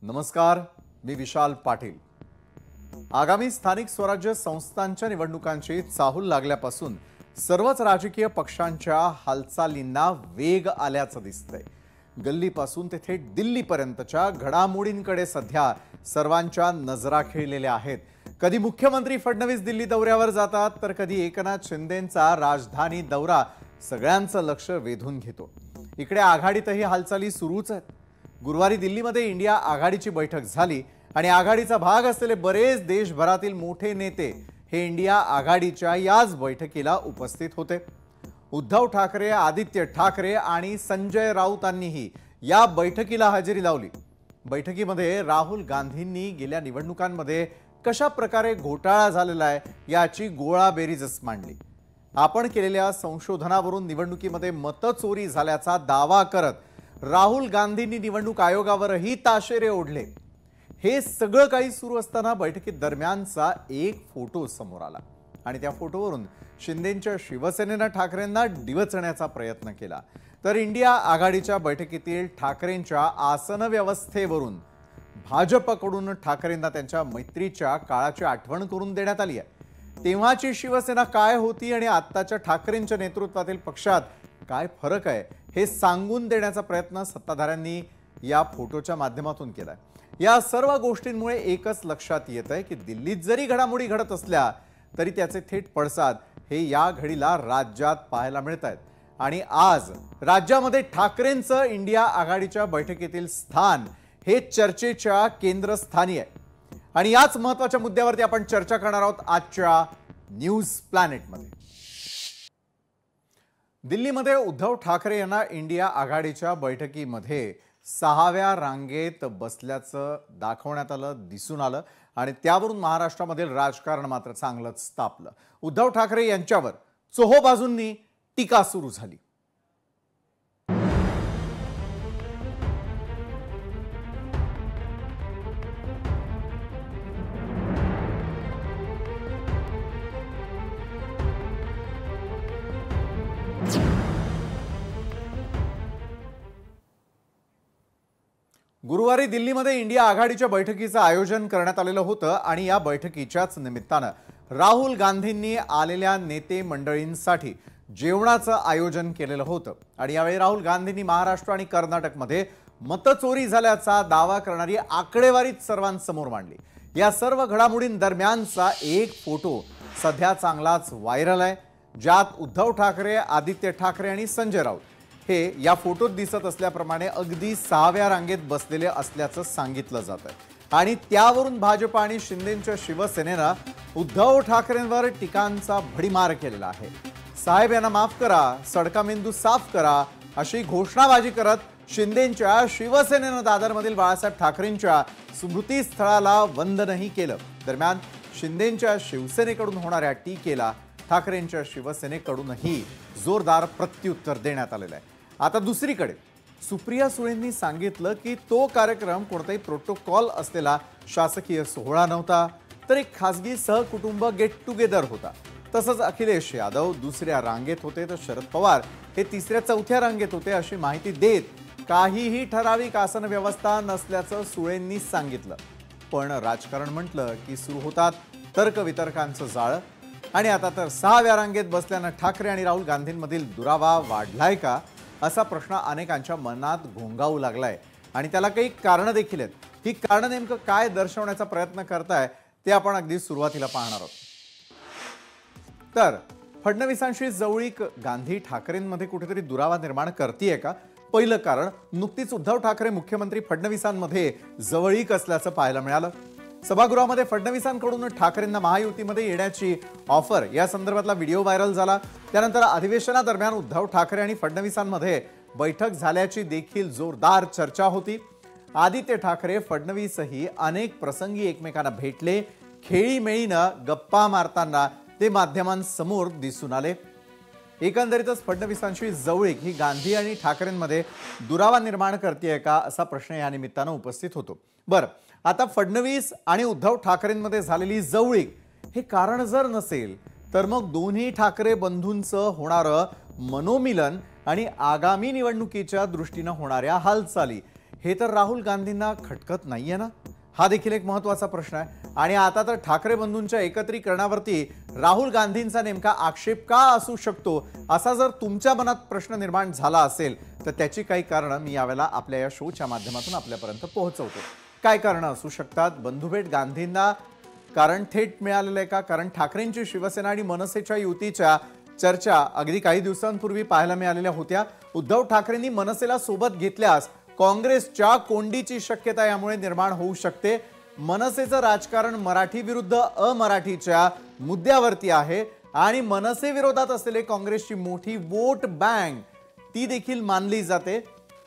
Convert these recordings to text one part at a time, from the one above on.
नमस्कार, मी विशाल पाटील। आगामी स्थानिक स्वराज्य संस्थांच्या निवडणुकांची चाहूल लागल्यापासून सर्वच राजकीय पक्षांच्या हालचालींना वेग आल्याचं दिसतंय। गल्लीपासून ते थेट दिल्लीपर्यंतच्या घडामोडींकडे सध्या सर्वांच्या नजरा खिळलेल्या आहेत। कधी मुख्यमंत्री फडणवीस दिल्ली दौऱ्यावर जातात, तर कधी एकनाथ शिंदेंचा राजधानी दौरा सगळ्यांचं लक्ष वेधून घेतो। इकडे आघाडीतही हालचाली सुरूच आहेत। गुरुवारी दिल्लीमध्ये इंडिया आघाडीची बैठक झाली आणि आघाडीचा भाग असलेले बरेच देशभरातील मोठे नेते हे इंडिया आघाडीच्या याच बैठकीला उपस्थित होते। उद्धव ठाकरे, आदित्य ठाकरे आणि संजय राऊतांनीही या बैठकीला हजेरी लावली। बैठकीमध्ये राहुल गांधींनी गेल्या निवडणुकांमध्ये कशा प्रकारे घोटाळा झालेला आहे याची गोळाबेरीजच मांडली। आपण केलेल्या संशोधनावरून निवडणुकीमध्ये मतचोरी झाल्याचा दावा करत राहुल गांधींनी निवडणूक आयोगावरही ताशेरे ओढले। हे सगळं काही सुरू असताना बैठकीत दरम्यानचा एक फोटो समोर आला आणि त्या फोटोवरून शिंदेंच्या शिवसेनेने ठाकरेंना डिवचण्याचा प्रयत्न केला। तर इंडिया आघाडीच्या बैठकीतील ठाकरेंच्या आसन व्यवस्थेवरून भाजपकडून ठाकरेंना त्यांच्या मैत्रीच्या काळाची आठवण करून देण्यात आली आहे। तेव्हाची शिवसेना काय होती आणि आत्ताच्या ठाकरेंच्या नेतृत्वातील पक्षात काय फरक आहे हे सांगून देण्याचा प्रयत्न सत्ताधाऱ्यांनी या फोटोच्या माध्यमातून केलाय। या सर्व गोष्टींमुळे एकच लक्षात येतंय की दिल्लीत जरी घडामोडी घडत असल्या तरी त्याचे थेट पडसाद हे या घडीला राज्यात पाहायला मिळतात। आणि आज राज्यामध्ये ठाकरेंचं इंडिया आघाडीच्या बैठकीतील स्थान हे चर्चेच्या केंद्रस्थानी आहे आणि याच महत्त्वाच्या मुद्द्यावरती आपण चर्चा करणार आहोत आजच्या न्यूज प्लॅनेटमध्ये। दिल्लीमध्ये उद्धव ठाकरे यांना इंडिया आघाडीच्या बैठकीमध्ये 6व्या रांगेत बसल्याचं दाखवण्यात आलं, दिसून आलं आणि त्यावरून महाराष्ट्रामधील राजकारण मात्र चांगलंच तापलं। उद्धव ठाकरे यांच्यावर चोहोबाजूंनी टीका सुरू झाली। गुरुवारी दिल्लीमध्ये इंडिया आघाडीच्या बैठकीचं आयोजन करण्यात आलेलं होतं आणि या बैठकीच्याच निमित्तानं राहुल गांधींनी आलेल्या नेते मंडळींसाठी जेवणाचं आयोजन केलेलं होतं आणि यावेळी राहुल गांधींनी महाराष्ट्र आणि कर्नाटकमध्ये मतचोरी झाल्याचा दावा करणारी आकडेवारीच सर्वांसमोर मांडली। या सर्व घडामोडींदरम्यानचा एक फोटो सध्या चांगलाच व्हायरल आहे, ज्यात उद्धव ठाकरे, आदित्य ठाकरे आणि संजय राऊत हे या फोटोत दिसत असल्याप्रमाणे अगदी 6व्या रांगेत बसलेले असल्याचं सांगितलं जात आहे आणि त्यावरून भाजप आणि शिंदेंच्या शिवसेनेनं उद्धव ठाकरेंवर टीकांचा भडीमार केलेला आहे। साहेब यांना माफ करा, सडका मेंदू साफ करा अशी घोषणाबाजी करत शिंदेंच्या शिवसेनेनं दादरमधील बाळासाहेब ठाकरेंच्या स्मृतीस्थळाला वंदनही केलं। दरम्यान शिंदेंच्या शिवसेनेकडून होणाऱ्या टीकेला ठाकरेंच्या शिवसेनेकडूनही जोरदार प्रत्युत्तर देण्यात आलेलं आहे। आता दुसरीकडे सुप्रिया सुळेंनी सांगितलं की तो कार्यक्रम कोणताही प्रोटोकॉल असलेला शासकीय सोहळा नव्हता, तर एक खासगी सहकुटुंब गेट टुगेदर होता। तसंच अखिलेश यादव दुसऱ्या रांगेत होते तर शरद पवार हे तिसऱ्या चौथ्या रांगेत होते अशी माहिती देत काहीही ठराविक आसन व्यवस्था नसल्याचं सुळेंनी सांगितलं। पण राजकारण म्हटलं की सुरू होतात तर्कवितर्कांचं जाळं आणि आता तर 6व्या रांगेत बसल्यानं ठाकरे आणि राहुल गांधींमधील दुरावा वाढलाय का असा प्रश्न अनेकांच्या मनात घोंगावू लागलाय आणि त्याला काही कारणं देखील आहेत। ही कारणं नेमकं काय दर्शवण्याचा प्रयत्न करताय ते आपण अगदी सुरुवातीला पाहणार आहोत। तर फडणवीसांशी जवळीक गांधी ठाकरेंमध्ये कुठेतरी दुरावा निर्माण करतीये का? पहिलं कारण, नुकतीच उद्धव ठाकरे मुख्यमंत्री फडणवीसांमध्ये जवळीक असल्याचं पाहायला मिळालं। सभागृहामध्ये फडणवीसांकडून ठाकरेंना महायुतीमध्ये येण्याची ऑफर या संदर्भातला व्हिडिओ व्हायरल झाला। त्यानंतर अधिवेशनादरम्यान उद्धव ठाकरे आणि फडणवीसांमध्ये बैठक झाल्याची देखील जोरदार चर्चा होती। आदित्य ठाकरे, फडणवीसही अनेक प्रसंगी एकमेकांना भेटले, खेळीमेळीनं गप्पा मारताना ते माध्यमांसमोर दिसून आले। एकंदरीतच फडणवीसांशी जवळीक ही गांधी आणि ठाकरेंमध्ये दुरावा निर्माण करतेय का असा प्रश्न या निमित्तानं उपस्थित होतो। बरं, आता फडणवीस आणि उद्धव ठाकरेंमध्ये झालेली जवळीक हे कारण जर नसेल तर मग दोन्ही ठाकरे बंधूंचं होणारं मनोमिलन आणि आगामी निवडणुकीच्या दृष्टीने होणाऱ्या हालचाली हे तर राहुल गांधींना खटकत नाहीये ना? हा देखील एक महत्वाचा प्रश्न आहे. आणि आता तर ठाकरे बंधूंच्या एकत्रीकरणावरती राहुल गांधींचा नेमका आक्षेप का असू शकतो, असा जर तुमच्या मनात प्रश्न निर्माण झाला असेल तर त्याची काही कारणं मी यावेळेला आपल्या या शोच्या माध्यमातून आपल्यापर्यंत पोहोचवतो. काय कारणं असू शकतात? बंधुभेट गांधींना कारण थेट मिळालेलं आहे का? कारण ठाकरेंची शिवसेना आणि मनसेच्या युतीच्या चर्चा अगदी काही दिवसांपूर्वी पाहायला मिळालेल्या होत्या. उद्धव ठाकरेंनी मनसेला सोबत घेतल्यास काँग्रेसच्या कोंडीची शक्यता यामुळे निर्माण होऊ शकते. मनसेचं राजकारण मराठी विरुद्ध अमराठीच्या मुद्द्यावरती आहे आणि मनसे विरोधात असलेले काँग्रेसची मोठी वोट बँक ती देखील मानली जाते.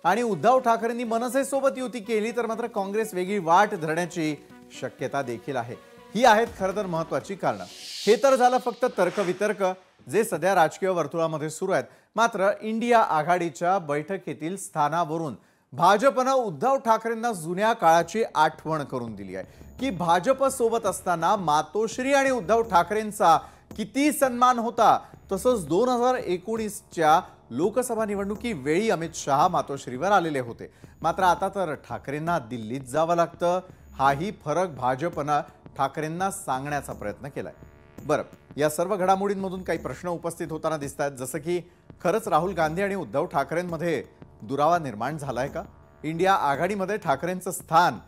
आणि उद्धव ठाकरेंनी मनसेसोबत युती केली तर मात्र काँग्रेस वेगळी वाट धरण्याची शक्यता देखील आहे. ही आहेत खरं तर महत्वाची कारणं. हे तर झालं फक्त तर्कवितर्क जे सध्या राजकीय वर्तुळामध्ये सुरू आहेत. मात्र इंडिया आघाडीच्या बैठकीतील स्थानावरून भाजपनं उद्धव ठाकरेंना जुन्या काळाची आठवण करून दिली आहे की भाजप सोबत असताना मातोश्री आणि उद्धव ठाकरेंचा किती सन्मान होता. तसंच 2019च्या लोकसभा निवडणुकीवेळी अमित शहा मातोश्रीवर आलेले होते. मात्र आता तर ठाकरेंना दिल्लीत जावं लागतं. हाही फरक भाजपनं ठाकरेंना सांगण्याचा प्रयत्न केलाय. बरं, या सर्व घडामोडींमधून काही प्रश्न उपस्थित होताना दिसत आहेत, जसं की खरंच राहुल गांधी आणि उद्धव ठाकरेंमध्ये दुरावा निर्माण झालाय का? इंडिया आघाडीमध्ये ठाकरेंचं स्थान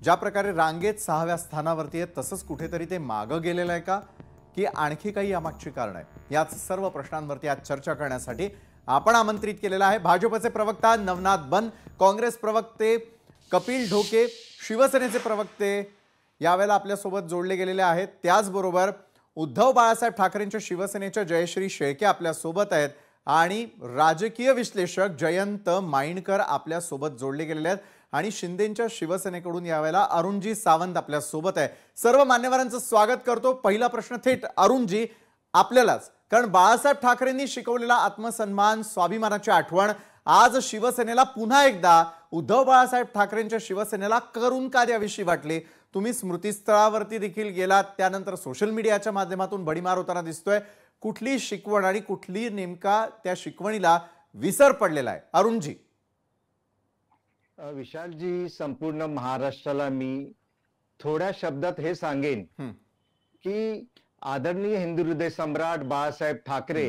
ज्या प्रकारे रांगेत 6व्या स्थानावरती आहे तसंच कुठेतरी ते मागं गेलेलं आहे का, की आणखी काही यामागची कारण आहे? याच सर्व प्रश्नांवरती आज चर्चा करण्यासाठी आपण आमंत्रित केलेला आहे भाजपचे प्रवक्ता नवनाथ बन, काँग्रेस प्रवक्ते कपिल ढोके, शिवसेनेचे प्रवक्ते यावेळेला आपल्यासोबत जोडले गेलेले आहेत. त्याचबरोबर उद्धव बाळासाहेब ठाकरेंच्या शिवसेनेच्या जयश्री शेळके आपल्यासोबत आहेत आणि राजकीय विश्लेषक जयंत माइंडकर आपल्यासोबत जोडले गेलेले आहेत आणि शिंदेंच्या शिवसेनेकडून यावेळेला अरुणजी सावंत आपल्यासोबत आहे. सर्व मान्यवरांचं स्वागत करतो. पहिला प्रश्न थेट अरुणजी आपल्यालाच, कारण बाळासाहेब ठाकरेंनी शिकवलेला आत्मसन्मान, स्वाभिमानाची आठवण आज शिवसेनेला पुन्हा एकदा उद्धव बाळासाहेब ठाकरेंच्या शिवसेनेला करून का द्यावीशी वाटली? तुम्ही स्मृतीस्थळावरती देखील गेलात, त्यानंतर सोशल मीडियाच्या माध्यमातून भडीमार होताना दिसतोय. कुठली शिकवण आणि कुठली नेमका त्या शिकवणीला विसर पडलेला आहे? अरुणजी. विशालजी, संपूर्ण महाराष्ट्राला मी थोड्या शब्दात हे सांगेन की आदरणीय हिंदू हृदय सम्राट बाळासाहेब ठाकरे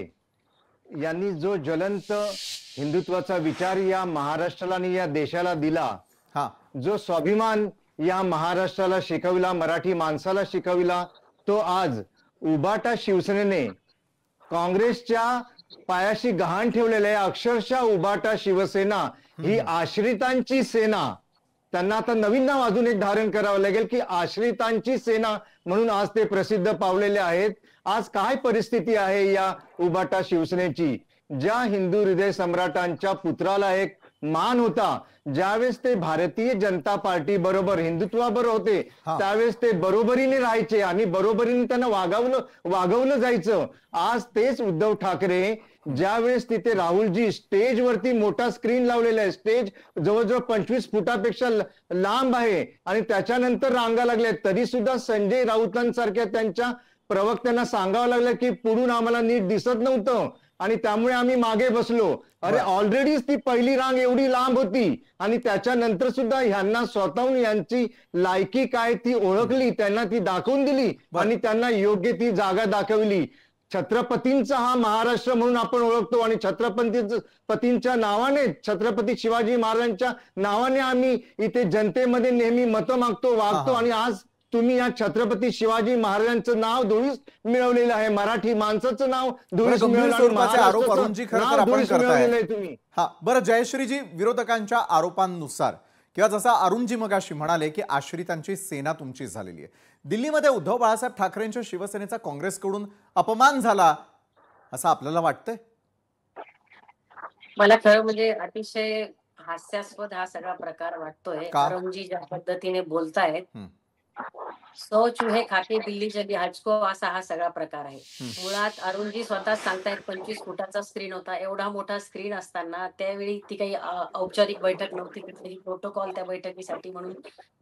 यांनी जो ज्वलंत हिंदुत्वाचा विचार या महाराष्ट्राला आणि या देशाला दिला, जो स्वाभिमान या महाराष्ट्राला शिकविला, मराठी माणसाला शिकविला, तो आज उबाटा शिवसेनेने काँग्रेसच्या पायाशी गहाण ठेवलेले आहे. अक्षरशः उबाटा शिवसेना ही आश्रितांची सेना. त्यांना आता नवीन नाव अजून एक धारण करावं लागेल की आश्रितांची सेना म्हणून आज ते प्रसिद्ध पावलेले आहेत. आज काय परिस्थिती आहे या उबाटा शिवसेनेची? ज्या हिंदू हृदय सम्राटांच्या पुत्राला एक मान होता, ज्यावेळेस ते भारतीय जनता पार्टी बरोबर हिंदुत्वाबरोबर होते, त्यावेळेस ते बरोबरीने राहायचे आणि बरोबरीने त्यांना वागवलं जायचं. आज तेच उद्धव ठाकरे ज्यावेळेस तिथे राहुलजी स्टेजवरती मोठा स्क्रीन लावलेला आहे, स्टेज जवळजवळ 25 फुटापेक्षा लांब आहे आणि त्याच्यानंतर रांगा लागल्या, तरी सुद्धा संजय राऊतांसारख्या त्यांच्या प्रवक्त्यांना सांगावं लागलं की पुढून आम्हाला नीट दिसत नव्हतं आणि त्यामुळे आम्ही मागे बसलो. अरे ऑलरेडीच ती पहिली रांग एवढी लांब होती आणि त्याच्यानंतर सुद्धा ह्यांना स्वतःहून यांची लायकी काय ती ओळखली, त्यांना ती दाखवून दिली आणि त्यांना योग्य ती जागा दाखवली. छत्रपतींचा हा महाराष्ट्र म्हणून आपण ओळखतो आणि छत्रपतींच्या नावाने, छत्रपती शिवाजी महाराजांच्या नावाने आम्ही इथे जनतेमध्ये नेहमी मतं मागतो, वागतो आणि आज तुम्ही या छत्रपती शिवाजी महाराजांचं नाव धुळीस मिळवलेलं आहे, मराठी माणसाचं नाव धुळीस मिळवलेलं आहे तुम्ही. बरं जयश्रीजी, विरोधकांच्या आरोपांनुसार किंवा जसं अरुणजी मगाशी म्हणाले की आश्रितांची सेना तुमची झालेली आहे, दिल्लीमध्ये उद्धव बाळासाहेब ठाकरेंच्या शिवसेनेचा काँग्रेसकडून अपमान झाला असं आपल्याला वाटतंय? मला खरं म्हणजे अतिशय हास्यास्पद हा सगळा प्रकार वाटतोय. अरुणजी ज्या पद्धतीने बोलतायत, सौ चूहे खाते बिल्ली जगी हजको, असा हा सगळा प्रकार आहे. मुळात अरुणजी स्वतः सांगतायत 25 फुटाचा स्क्रीन होता. एवढा मोठा स्क्रीन असताना त्यावेळी ती काही औपचारिक बैठक नव्हती, कुठलीही प्रोटोकॉल त्या बैठकीसाठी म्हणून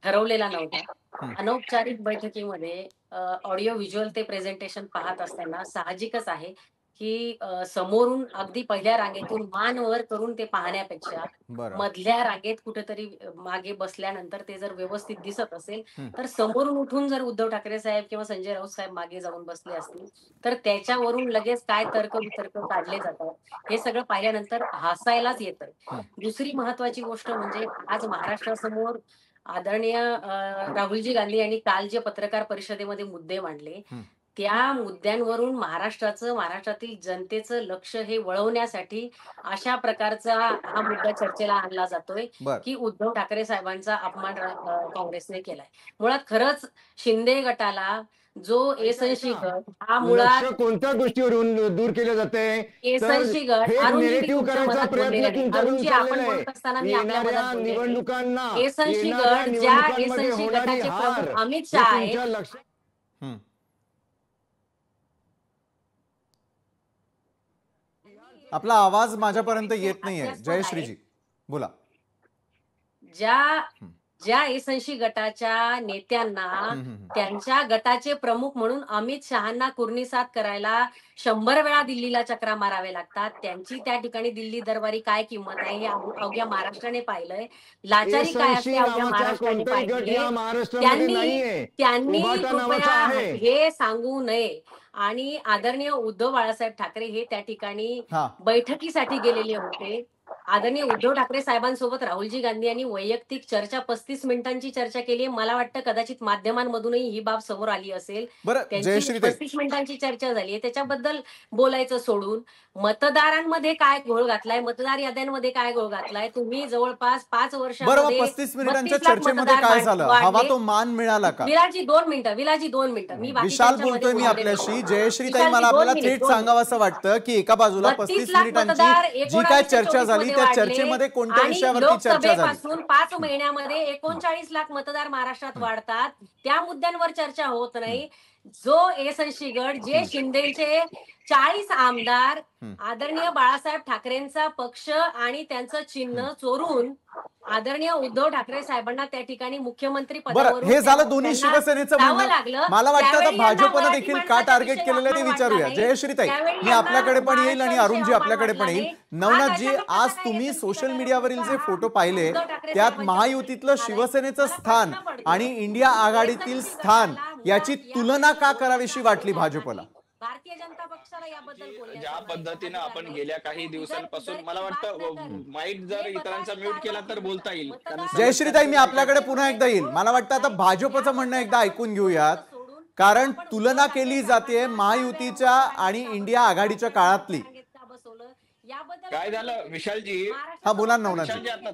ठरवलेला नव्हता. अनौपचारिक बैठकीमध्ये ऑडिओ व्हिज्युअल ते प्रेझेंटेशन पाहत असताना साहजिकच आहे की समोरून अगदी पहिल्या रांगेतून मान वर करून ते पाहण्यापेक्षा मधल्या रांगेत कुठेतरी मागे बसल्यानंतर ते जर व्यवस्थित दिसत असेल तर समोरून उठून जर उद्धव ठाकरे साहेब किंवा संजय राऊत साहेब मागे जाऊन बसले असतील तर त्याच्यावरून लगेच काय तर्क वितर्क काढले जातात हे सगळं पाहिल्यानंतर हसायलाच येतं. दुसरी महत्वाची गोष्ट म्हणजे आज महाराष्ट्रासमोर आदरणीय राहुलजी गांधी यांनी काल जे पत्रकार परिषदेमध्ये मुद्दे मांडले त्या मुद्द्यांवरून महाराष्ट्रातील जनतेचं लक्ष हे वळवण्यासाठी अशा प्रकारचा हा मुद्दा चर्चेला आणला जातोय की उद्धव ठाकरे साहेबांचा अपमान काँग्रेसने केलाय. मुळात खरंच शिंदे गटाला जो एसएनसी गट हा मुळात कोणत्या गोष्टीवरून दूर केले जाते एसएनसी गट करायचा प्रयत्न बोलत असताना मी आपल्या निवडणुकांना एसएनसी गट ज्या एसएनसी गटाचे प्रमुख अमित शहा आहेत आपला आवाज माझ्यापर्यंत येत नाहीये. जयश्रीजी बोला. ज्या एसएनसी गटाच्या नेत्यांना त्यांच्या गटाचे प्रमुख म्हणून अमित शहांना कुर्निसात करायला 100 वेळा दिल्लीला चक्रा मारावे लागतात त्यांची त्या ठिकाणी दिल्ली दरबारी काय किंमत आहे हे अवघ्या महाराष्ट्राने पाहिलंय. लाचारी काय असते अवघ्या महाराष्ट्राने पाहिलंय. त्यांनी कृपया हे सांगू नये. आणि आदरणीय उद्धव बाळासाहेब ठाकरे हे त्या ठिकाणी बैठकीसाठी गेलेले होते. आदरणीय उद्धव ठाकरे साहेबांसोबत राहुलजी गांधी यांनी वैयक्तिक चर्चा 35 मिनिटांची चर्चा केली आहे. मला वाटतं कदाचित माध्यमांमधूनही ही बाब समोर आली असेल. त्यांची 35 मिनिटांची चर्चा झाली आहे त्याच्याबद्दल बोलायचं सोडून मतदारांमध्ये काय घोळ घातलाय मतदार याद्यांमध्ये काय घोळ घातलाय तुम्ही जवळपास 5 वर्षांमध्ये 35 मिनिटांच्या चर्चेमध्ये काय झालं हवा तो मान मिळाला का? विलाजी 2 मिनिटं मी विशाल बोलतोय मी आपल्याशी. जयश्री ताई मला आपल्याला थेट सांगावं वाटतं की एका बाजूला 35 मिनिटांची जी काय चर्चा झाली त्या चर्चेमध्ये कोणत्या विषयावरती चर्चा झाली? 5 महिन्यामध्ये 39 लाख मतदार महाराष्ट्रात वाढतात त्या मुद्द्यांवर चर्चा होत नाही. जो एसएनसी गट जे शिंदेचे 40 आमदार आदरणीय बाळासाहेब ठाकरेंचा पक्ष आणि त्यांचं चिन्ह चोरून आदरणीय उद्धव ठाकरे साहेबांना त्या ठिकाणी मुख्यमंत्री पदावरून हे झालं दोन्ही शिवसेनेचं म्हणणं. मला वाटतं आता भाजपनं देखील का टार्गेट केलेलं ते विचारूया. जयश्रीताई मी आपल्याकडे पण येईल आणि अरुणजी आपल्याकडे पण येईल. नवनाथजी आज तुम्ही सोशल मीडियावरील जे फोटो पाहिले त्यात महायुतीतलं शिवसेनेचं स्थान आणि इंडिया आघाडीतील स्थान याची तुलना का करावीशी वाटली भाजपला? भारतीय जनता पक्षाला याबद्दल ज्या पद्धतीने आपण गेल्या काही दिवसांपासून मला वाटतं माईक जर इतरांचा म्यूट केला तर बोलता येईल. जयश्रीताई मी आपल्याकडे पुन्हा एकदा येईल. मला वाटतं आता भाजपचं म्हणणं एकदा ऐकून घेऊयात कारण तुलना केली जाते महायुतीच्या आणि इंडिया आघाडीच्या काळातली. काय झालं विशालजी? हा बोला नवनाथजी. आता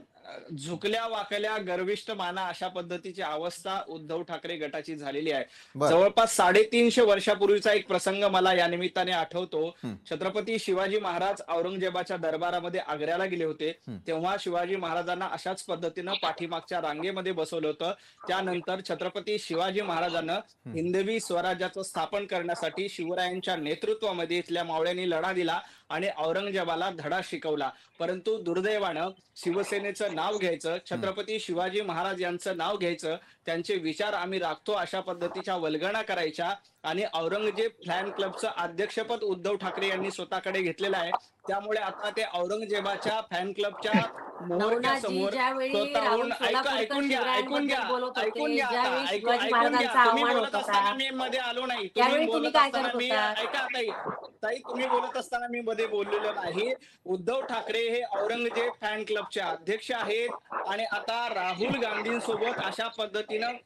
झुकल्या वाकल्या गर्विष्ठ माना अशा पद्धतीची अवस्था उद्धव ठाकरे गटाची झालेली आहे. जवळपास 350 वर्षापूर्वीचा एक प्रसंग मला या निमित्ताने आठवतो. छत्रपती शिवाजी महाराज औरंगजेबाच्या दरबारामध्ये आग्र्याला गेले होते तेव्हा शिवाजी महाराजांना अशाच पद्धतीनं पाठीमागच्या रांगेमध्ये बसवलं होतं. त्यानंतर छत्रपती शिवाजी महाराजांना हिंदवी स्वराज्याचं स्थापन करण्यासाठी शिवरायांच्या नेतृत्वामध्ये इथल्या मावळ्यांनी लढा दिला आणि औरंगजेबाला धडा शिकवला. परंतु दुर्दैवानं शिवसेनेचं नाव घ्यायचं छत्रपती शिवाजी महाराज यांचं नाव घ्यायचं त्यांचे विचार आम्ही राखतो अशा पद्धतीच्या वल्गणा करायच्या आणि औरंगजेब फॅन क्लबचं अध्यक्षपद उद्धव ठाकरे यांनी स्वतःकडे घेतलेलं आहे. त्यामुळे आता ते औरंगजेबाच्या फॅन क्लबच्या मोहरच्या समोर स्वतःहून ऐकून घ्या तुम्ही बोलत असताना मी मध्ये आलो नाही. तुम्ही बोलत असताना मी ऐका ताई तुम्ही बोलत असताना मी मध्ये बोललेलो नाही. उद्धव ठाकरे हे औरंगजेब फॅन क्लबचे अध्यक्ष आहेत आणि आता राहुल गांधींसोबत अशा पद्धतीनं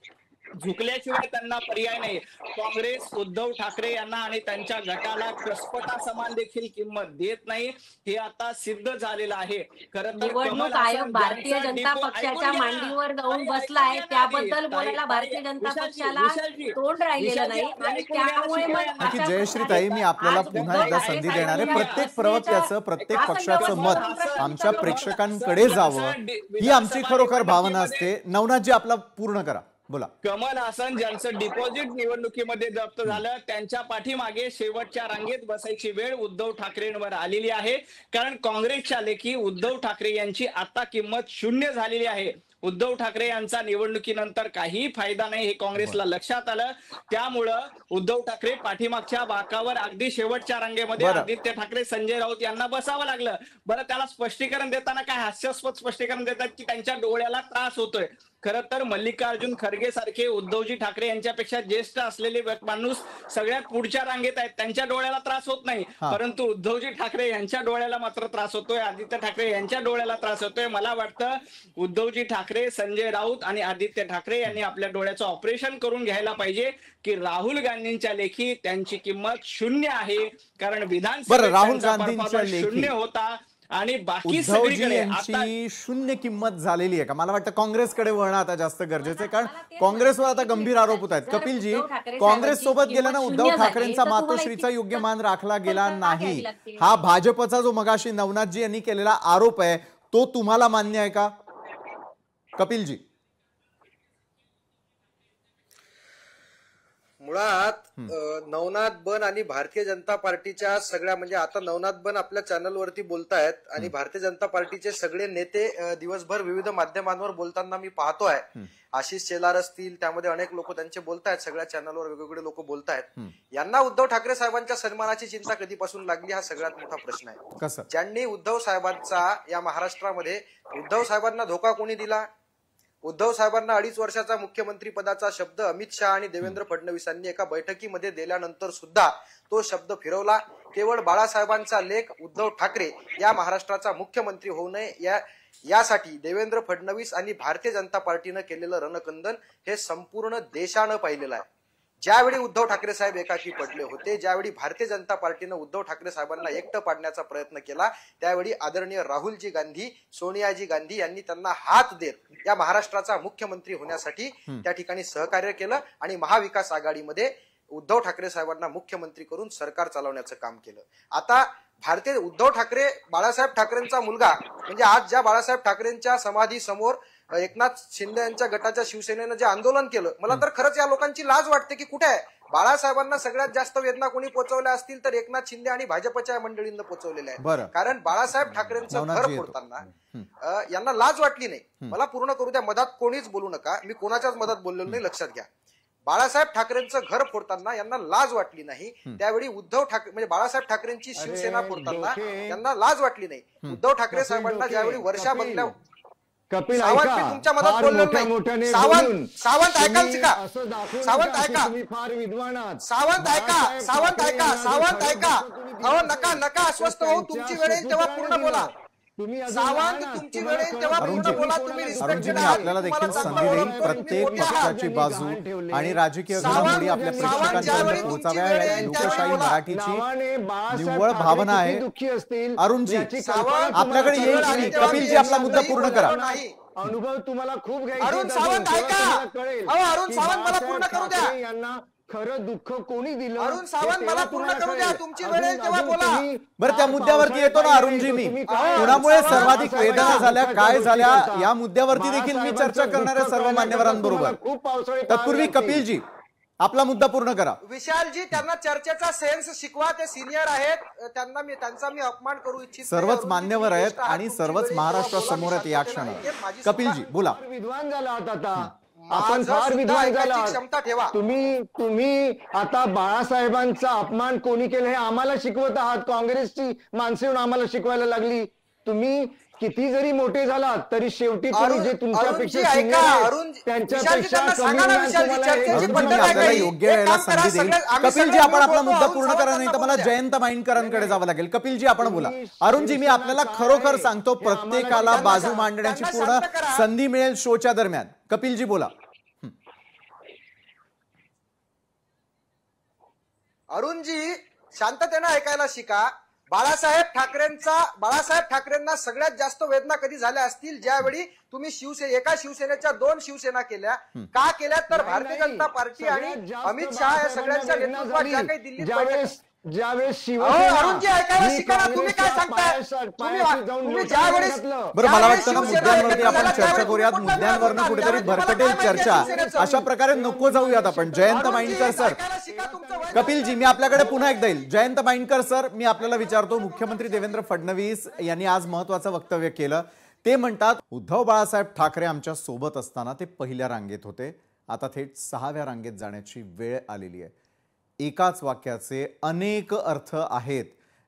झुकल्याशिवाय त्यांना पर्याय नाही. काँग्रेस उद्धव ठाकरे यांना आणि त्यांच्या गटाला कसपटा समान देखील किंमत देत नाही हे आता सिद्ध झालेलं आहे. खरं तर निवडणूक आयोग भारतीय जनता पक्षाच्या मांडीवर जाऊन बसलाय त्याबद्दल बोलायला भारतीय जनता पक्षाला तोंड राहिलेलं नाही आणि त्यामुळे जयश्रीताई मी आपल्याला पुन्हा एकदा संधी देणार आहे. प्रत्येक प्रवक्त्याचं प्रत्येक पक्षाचं मत आमच्या प्रेक्षकांकडे जावं ही आमची खरोखर भावना असते. नवनाथजी आपला पूर्ण करा बोला. कमल हसन ज्यांचं डिपॉझिट निवडणुकीमध्ये जप्त झालं त्यांच्या पाठीमागे शेवटच्या रांगेत बसायची वेळ उद्धव ठाकरेंवर आलेली आहे. कारण काँग्रेसच्या लेखी उद्धव ठाकरे यांची आता किंमत 0 झालेली आहे. उद्धव ठाकरे यांचा निवडणुकीनंतर काहीही फायदा नाही हे काँग्रेसला लक्षात आलं. त्यामुळं उद्धव ठाकरे पाठीमागच्या बाकावर अगदी शेवटच्या रांगेमध्ये आदित्य ठाकरे, संजय राऊत यांना बसावं लागलं. बरं, त्याला स्पष्टीकरण देताना काय हास्यास्पद स्पष्टीकरण देतात की त्यांच्या डोळ्याला त्रास होतोय. खरं तर मल्लिकार्जुन खरगे सारखे उद्धवजी ठाकरे यांच्यापेक्षा ज्येष्ठ असलेले माणूस सगळ्यात पुढच्या रांगेत आहेत, त्यांच्या डोळ्याला त्रास होत नाही. परंतु उद्धवजी ठाकरे यांच्या डोळ्याला मात्र त्रास होतोय, आदित्य ठाकरे यांच्या डोळ्याला त्रास होतोय. मला वाटतं उद्धवजी ठाकरे, संजय राऊत आणि आदित्य ठाकरे यांनी आपल्या डोळ्याचं ऑपरेशन करून घ्यायला पाहिजे की राहुल गांधींच्या लेखी त्यांची किंमत 0 आहे. कारण विधानसभेत राहुल गांधींच्या लेखी 0 होता आणि बाकी उद्धवजी सगळीकडे यांची 0 किंमत झालेली आहे का? मला वाटतं काँग्रेसकडे वळणं आता जास्त गरजेचं आहे, कारण काँग्रेसवर आता गंभीर आरोप होत आहेत. कपिलजी, काँग्रेस सोबत गेल्यानं उद्धव ठाकरेंचा मातोश्रीचा योग्य मान राखला गेला नाही, हा भाजपचा जो मगाशी नवनाथजी यांनी केलेला आरोप आहे तो तुम्हाला मान्य आहे का कपिलजी? मुळात नवनाथ बन आणि भारतीय जनता पार्टीच्या सगळ्या, म्हणजे आता नवनाथ बन आपल्या चॅनलवरती बोलतायत आणि भारतीय जनता पार्टीचे सगळे नेते दिवसभर विविध माध्यमांवर बोलताना मी पाहतोय. आशिष शेलार असतील, त्यामध्ये अनेक लोक त्यांचे बोलतायत, सगळ्या चॅनलवर वेगवेगळे लोक बोलतायत. यांना उद्धव ठाकरे साहेबांच्या सन्मानाची चिंता कधीपासून लागली हा सगळ्यात मोठा प्रश्न आहे. कसं? ज्यांनी उद्धव साहेबांचा या महाराष्ट्रामध्ये, उद्धव साहेबांना धोका कोणी दिला? उद्धव साहेबांना 2.5 वर्षाचा मुख्यमंत्री पदाचा शब्द अमित शहा आणि देवेंद्र फडणवीसांनी एका बैठकीमध्ये दिल्यानंतर सुद्धा तो शब्द फिरवला. केवळ बाळासाहेबांचा लेख उद्धव ठाकरे या महाराष्ट्राचा मुख्यमंत्री होऊ नये यासाठी देवेंद्र फडणवीस आणि भारतीय जनता पार्टीनं केलेलं रणकंदन हे संपूर्ण देशानं पाहिलेलं आहे. ज्यावेळी उद्धव ठाकरे साहेब एकाकी पडले होते, ज्यावेळी भारतीय जनता पार्टीनं उद्धव ठाकरे साहेबांना एकटं पाडण्याचा प्रयत्न केला, त्यावेळी आदरणीय राहुलजी गांधी, सोनियाजी गांधी यांनी त्यांना हात देत या महाराष्ट्राचा मुख्यमंत्री होण्यासाठी त्या ठिकाणी सहकार्य केलं आणि महाविकास आघाडीमध्ये उद्धव ठाकरे साहेबांना मुख्यमंत्री करून सरकार चालवण्याचं काम केलं. आता भारतीय उद्धव ठाकरे, बाळासाहेब ठाकरेंचा मुलगा, म्हणजे आज ज्या बाळासाहेब ठाकरेंच्या समाधी समोर एकनाथ शिंदे यांच्या गटाच्या शिवसेनेनं जे आंदोलन केलं, मला तर खरंच या लोकांची लाज वाटते की कुठे आहे बाळासाहेबांना सगळ्यात जास्त वेदना कोणी पोहोचवल्या असतील तर एकनाथ शिंदे आणि भाजपच्या मंडळींना पोहोचवलेल्या आहेत. कारण बाळासाहेब ठाकरेंचं घर फोडताना यांना लाज वाटली नाही. मला पूर्ण करू द्या, मधात कोणीच बोलू नका, मी कोणाच्याच मधात बोललेलो नाही, लक्षात घ्या. बाळासाहेब ठाकरेंचं घर फोडताना यांना लाज वाटली नाही, त्यावेळी उद्धव ठाकरे म्हणजे बाळासाहेब ठाकरेंची शिवसेना फोडताना यांना लाज वाटली नाही. उद्धव ठाकरे साहेबांना ज्यावेळी वर्षा बंगल्या कपिल, सावंत, मी तुमच्या मदत बोललेलो नाही. सावंत ऐकाल का? सावंत ऐका, फार विद्वान आहात. सावंत ऐका, सावंत ऐका, सावंत ऐका. हो, नका अस्वस्थ होऊ, तुमची वेळ येईल तेव्हा पूर्ण बोला. सावंत, तुमची वेळ येईल तेव्हा पूर्ण बोला. तुम्ही अरुणजी, आपल्याला देखील संधी देईल प्रत्येक पक्षाची बाजू आणि राजकीय घडामोडी आपल्या प्रेक्षकांपर्यंत पोहोचाव्या, लोकशाही मराठीची निव्वळ भावना आहे. अरुणजी, आपल्याकडे येईल. कपिलजी, आपला मुद्दा पूर्ण करा. अनुभव तुम्हाला खूप घ्यायचा. अरुण सावंत ऐका, अरुण सावंत मला पूर्ण करू द्या. यांना खरं दुःख कोणी दिलं? अरुण सावंत मला पूर्ण करू द्या, तुमची वेळ येईल तेव्हा बोला. बरं, त्या मुद्द्यावरती येतो ना अरुणजी. मी कुणामुळे सर्वाधिक वेदना झाल्या, काय झाल्या, या मुद्द्यावरती देखील मी चर्चा करणार आहे सर्व मान्यवरांबरोबर. तत्पूर्वी कपिलजी, आपला मुद्दा पूर्ण करा. विशालजी, त्यांना चर्चेचा सेन्स शिकवा, ते सिनियर आहेत, त्यांचा मी अपमान करू इच्छित. सर्वच मान्यवर आहेत आणि सर्वच महाराष्ट्रासमोर आहेत या क्षणी. कपिलजी बोला. विद्वान झाला आता, आपण फार विद्वान झाला. क्षमता ठेवा. तुम्ही आता बाळासाहेबांचा अपमान कोणी केलं हे आम्हाला शिकवत आहात. काँग्रेसची माणसे येऊन आम्हाला शिकवायला लागली. तुम्ही किती जरी मोठे झालात तरी शेवटी जे तुमच्यापेक्षा त्यांच्यापेक्षा आपल्याला योग्य वेळेला संधी देईल. कपिलजी, आपण आपला मुद्दा पूर्ण करा, नाही तर मला जयंत माइंडकरांकडे जावं लागेल. कपिलजी, आपण बोला. अरुणजी, मी आपल्याला खरोखर सांगतो, प्रत्येकाला बाजू मांडण्याची पूर्ण संधी मिळेल शोच्या दरम्यान. कपिलजी बोला. अरुणजी, शांततेनं ऐकायला शिका. बाळासाहेब ठाकरेंना सगळ्यात जास्त वेदना कधी झाल्या असतील? ज्यावेळी तुम्ही एका शिवसेनेच्या 2 शिवसेना केल्या. का केल्या? तर भारतीय जनता पार्टी आणि अमित शहा या सगळ्यांच्या नेतृत्वात ज्या काही दिल्लीत ज्यावेळेस अरुणजी ऐकायला शिका. तुम्ही काय सांगताय? तुम्ही ज्यावेळेस, बरं, मला वाटतं ना मुद्द्यांवरती आपण चर्चा करूयात. मुद्द्यांवरनं कुठेतरी भरकटेल चर्चा, अशा प्रकारे नको जाऊयात आपण. जयंत माइंडकर सर. कपिलजी, मी आपल्याकडे पुन्हा एकदा येईल. जयंत माइंडकर सर, मी आपल्याला विचारतो, मुख्यमंत्री देवेंद्र फडणवीस यांनी आज महत्वाचं वक्तव्य केलं. ते म्हणतात, उद्धव बाळासाहेब ठाकरे आमच्या सोबत असताना ते पहिल्या रांगेत होते, आता थेट 6व्या रांगेत जाण्याची वेळ आलेली आहे. एकाच वाक्याचे अनेक अर्थ आहेत.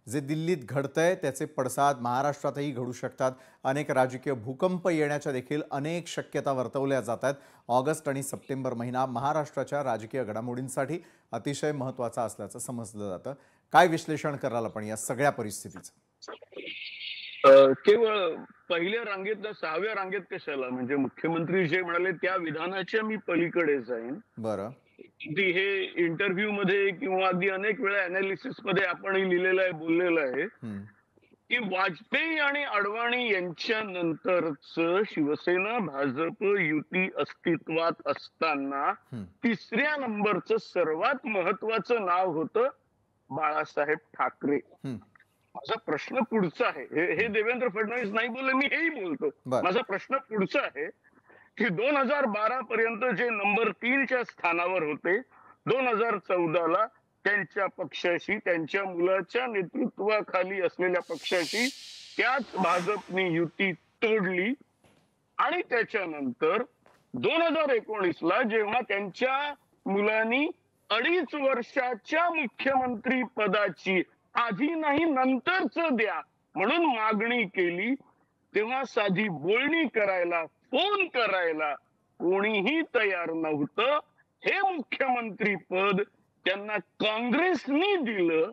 जे दिल्लीत घडतंय त्याचे पडसाद महाराष्ट्रातही घडू शकतात. अनेक राजकीय भूकंप येण्याच्या देखील अनेक शक्यता वर्तवल्या जात आहेत. ऑगस्ट आणि सप्टेंबर महिना महाराष्ट्राच्या राजकीय घडामोडींसाठी अतिशय महत्त्वाचा असल्याचं समजलं जातं. काय विश्लेषण कराल आपण या सगळ्या परिस्थितीचं? केवळ पहिल्या रांगेत 6व्या रांगेत कशाला? म्हणजे मुख्यमंत्री जे म्हणाले त्या विधानाच्या मी पलीकडे जाईन. बरं, अगदी हे इंटरव्ह्यू मध्ये किंवा अगदी अनेक वेळा अनालिसिस मध्ये आपणही लिहिलेलं आहे, बोललेलं आहे की वाजपेयी आणि अडवाणी यांच्या नंतरच शिवसेना भाजप युती अस्तित्वात असताना तिसऱ्या नंबरचं सर्वात महत्वाचं नाव होतं बाळासाहेब ठाकरे. माझा प्रश्न पुढचा आहे, हे देवेंद्र फडणवीस नाही बोलले, मी हेही बोलतो. माझा प्रश्न पुढचा आहे की 2012 पर्यंत जे नंबर 3च्या स्थानावर होते, 2014ला त्यांच्या पक्षाशी, त्यांच्या मुलाच्या नेतृत्वाखाली असलेल्या पक्षाशी त्याच भाजपने युती तोडली. आणि त्याच्यानंतर 2019ला जेव्हा त्यांच्या मुलांनी 2.5 वर्षाच्या मुख्यमंत्री पदाची आधी नाही नंतरच द्या म्हणून मागणी केली, तेव्हा साधी बोलणी करायला, फोन करायला कोणीही तयार नव्हतं. हे मुख्यमंत्री पद त्यांना काँग्रेसने दिलं.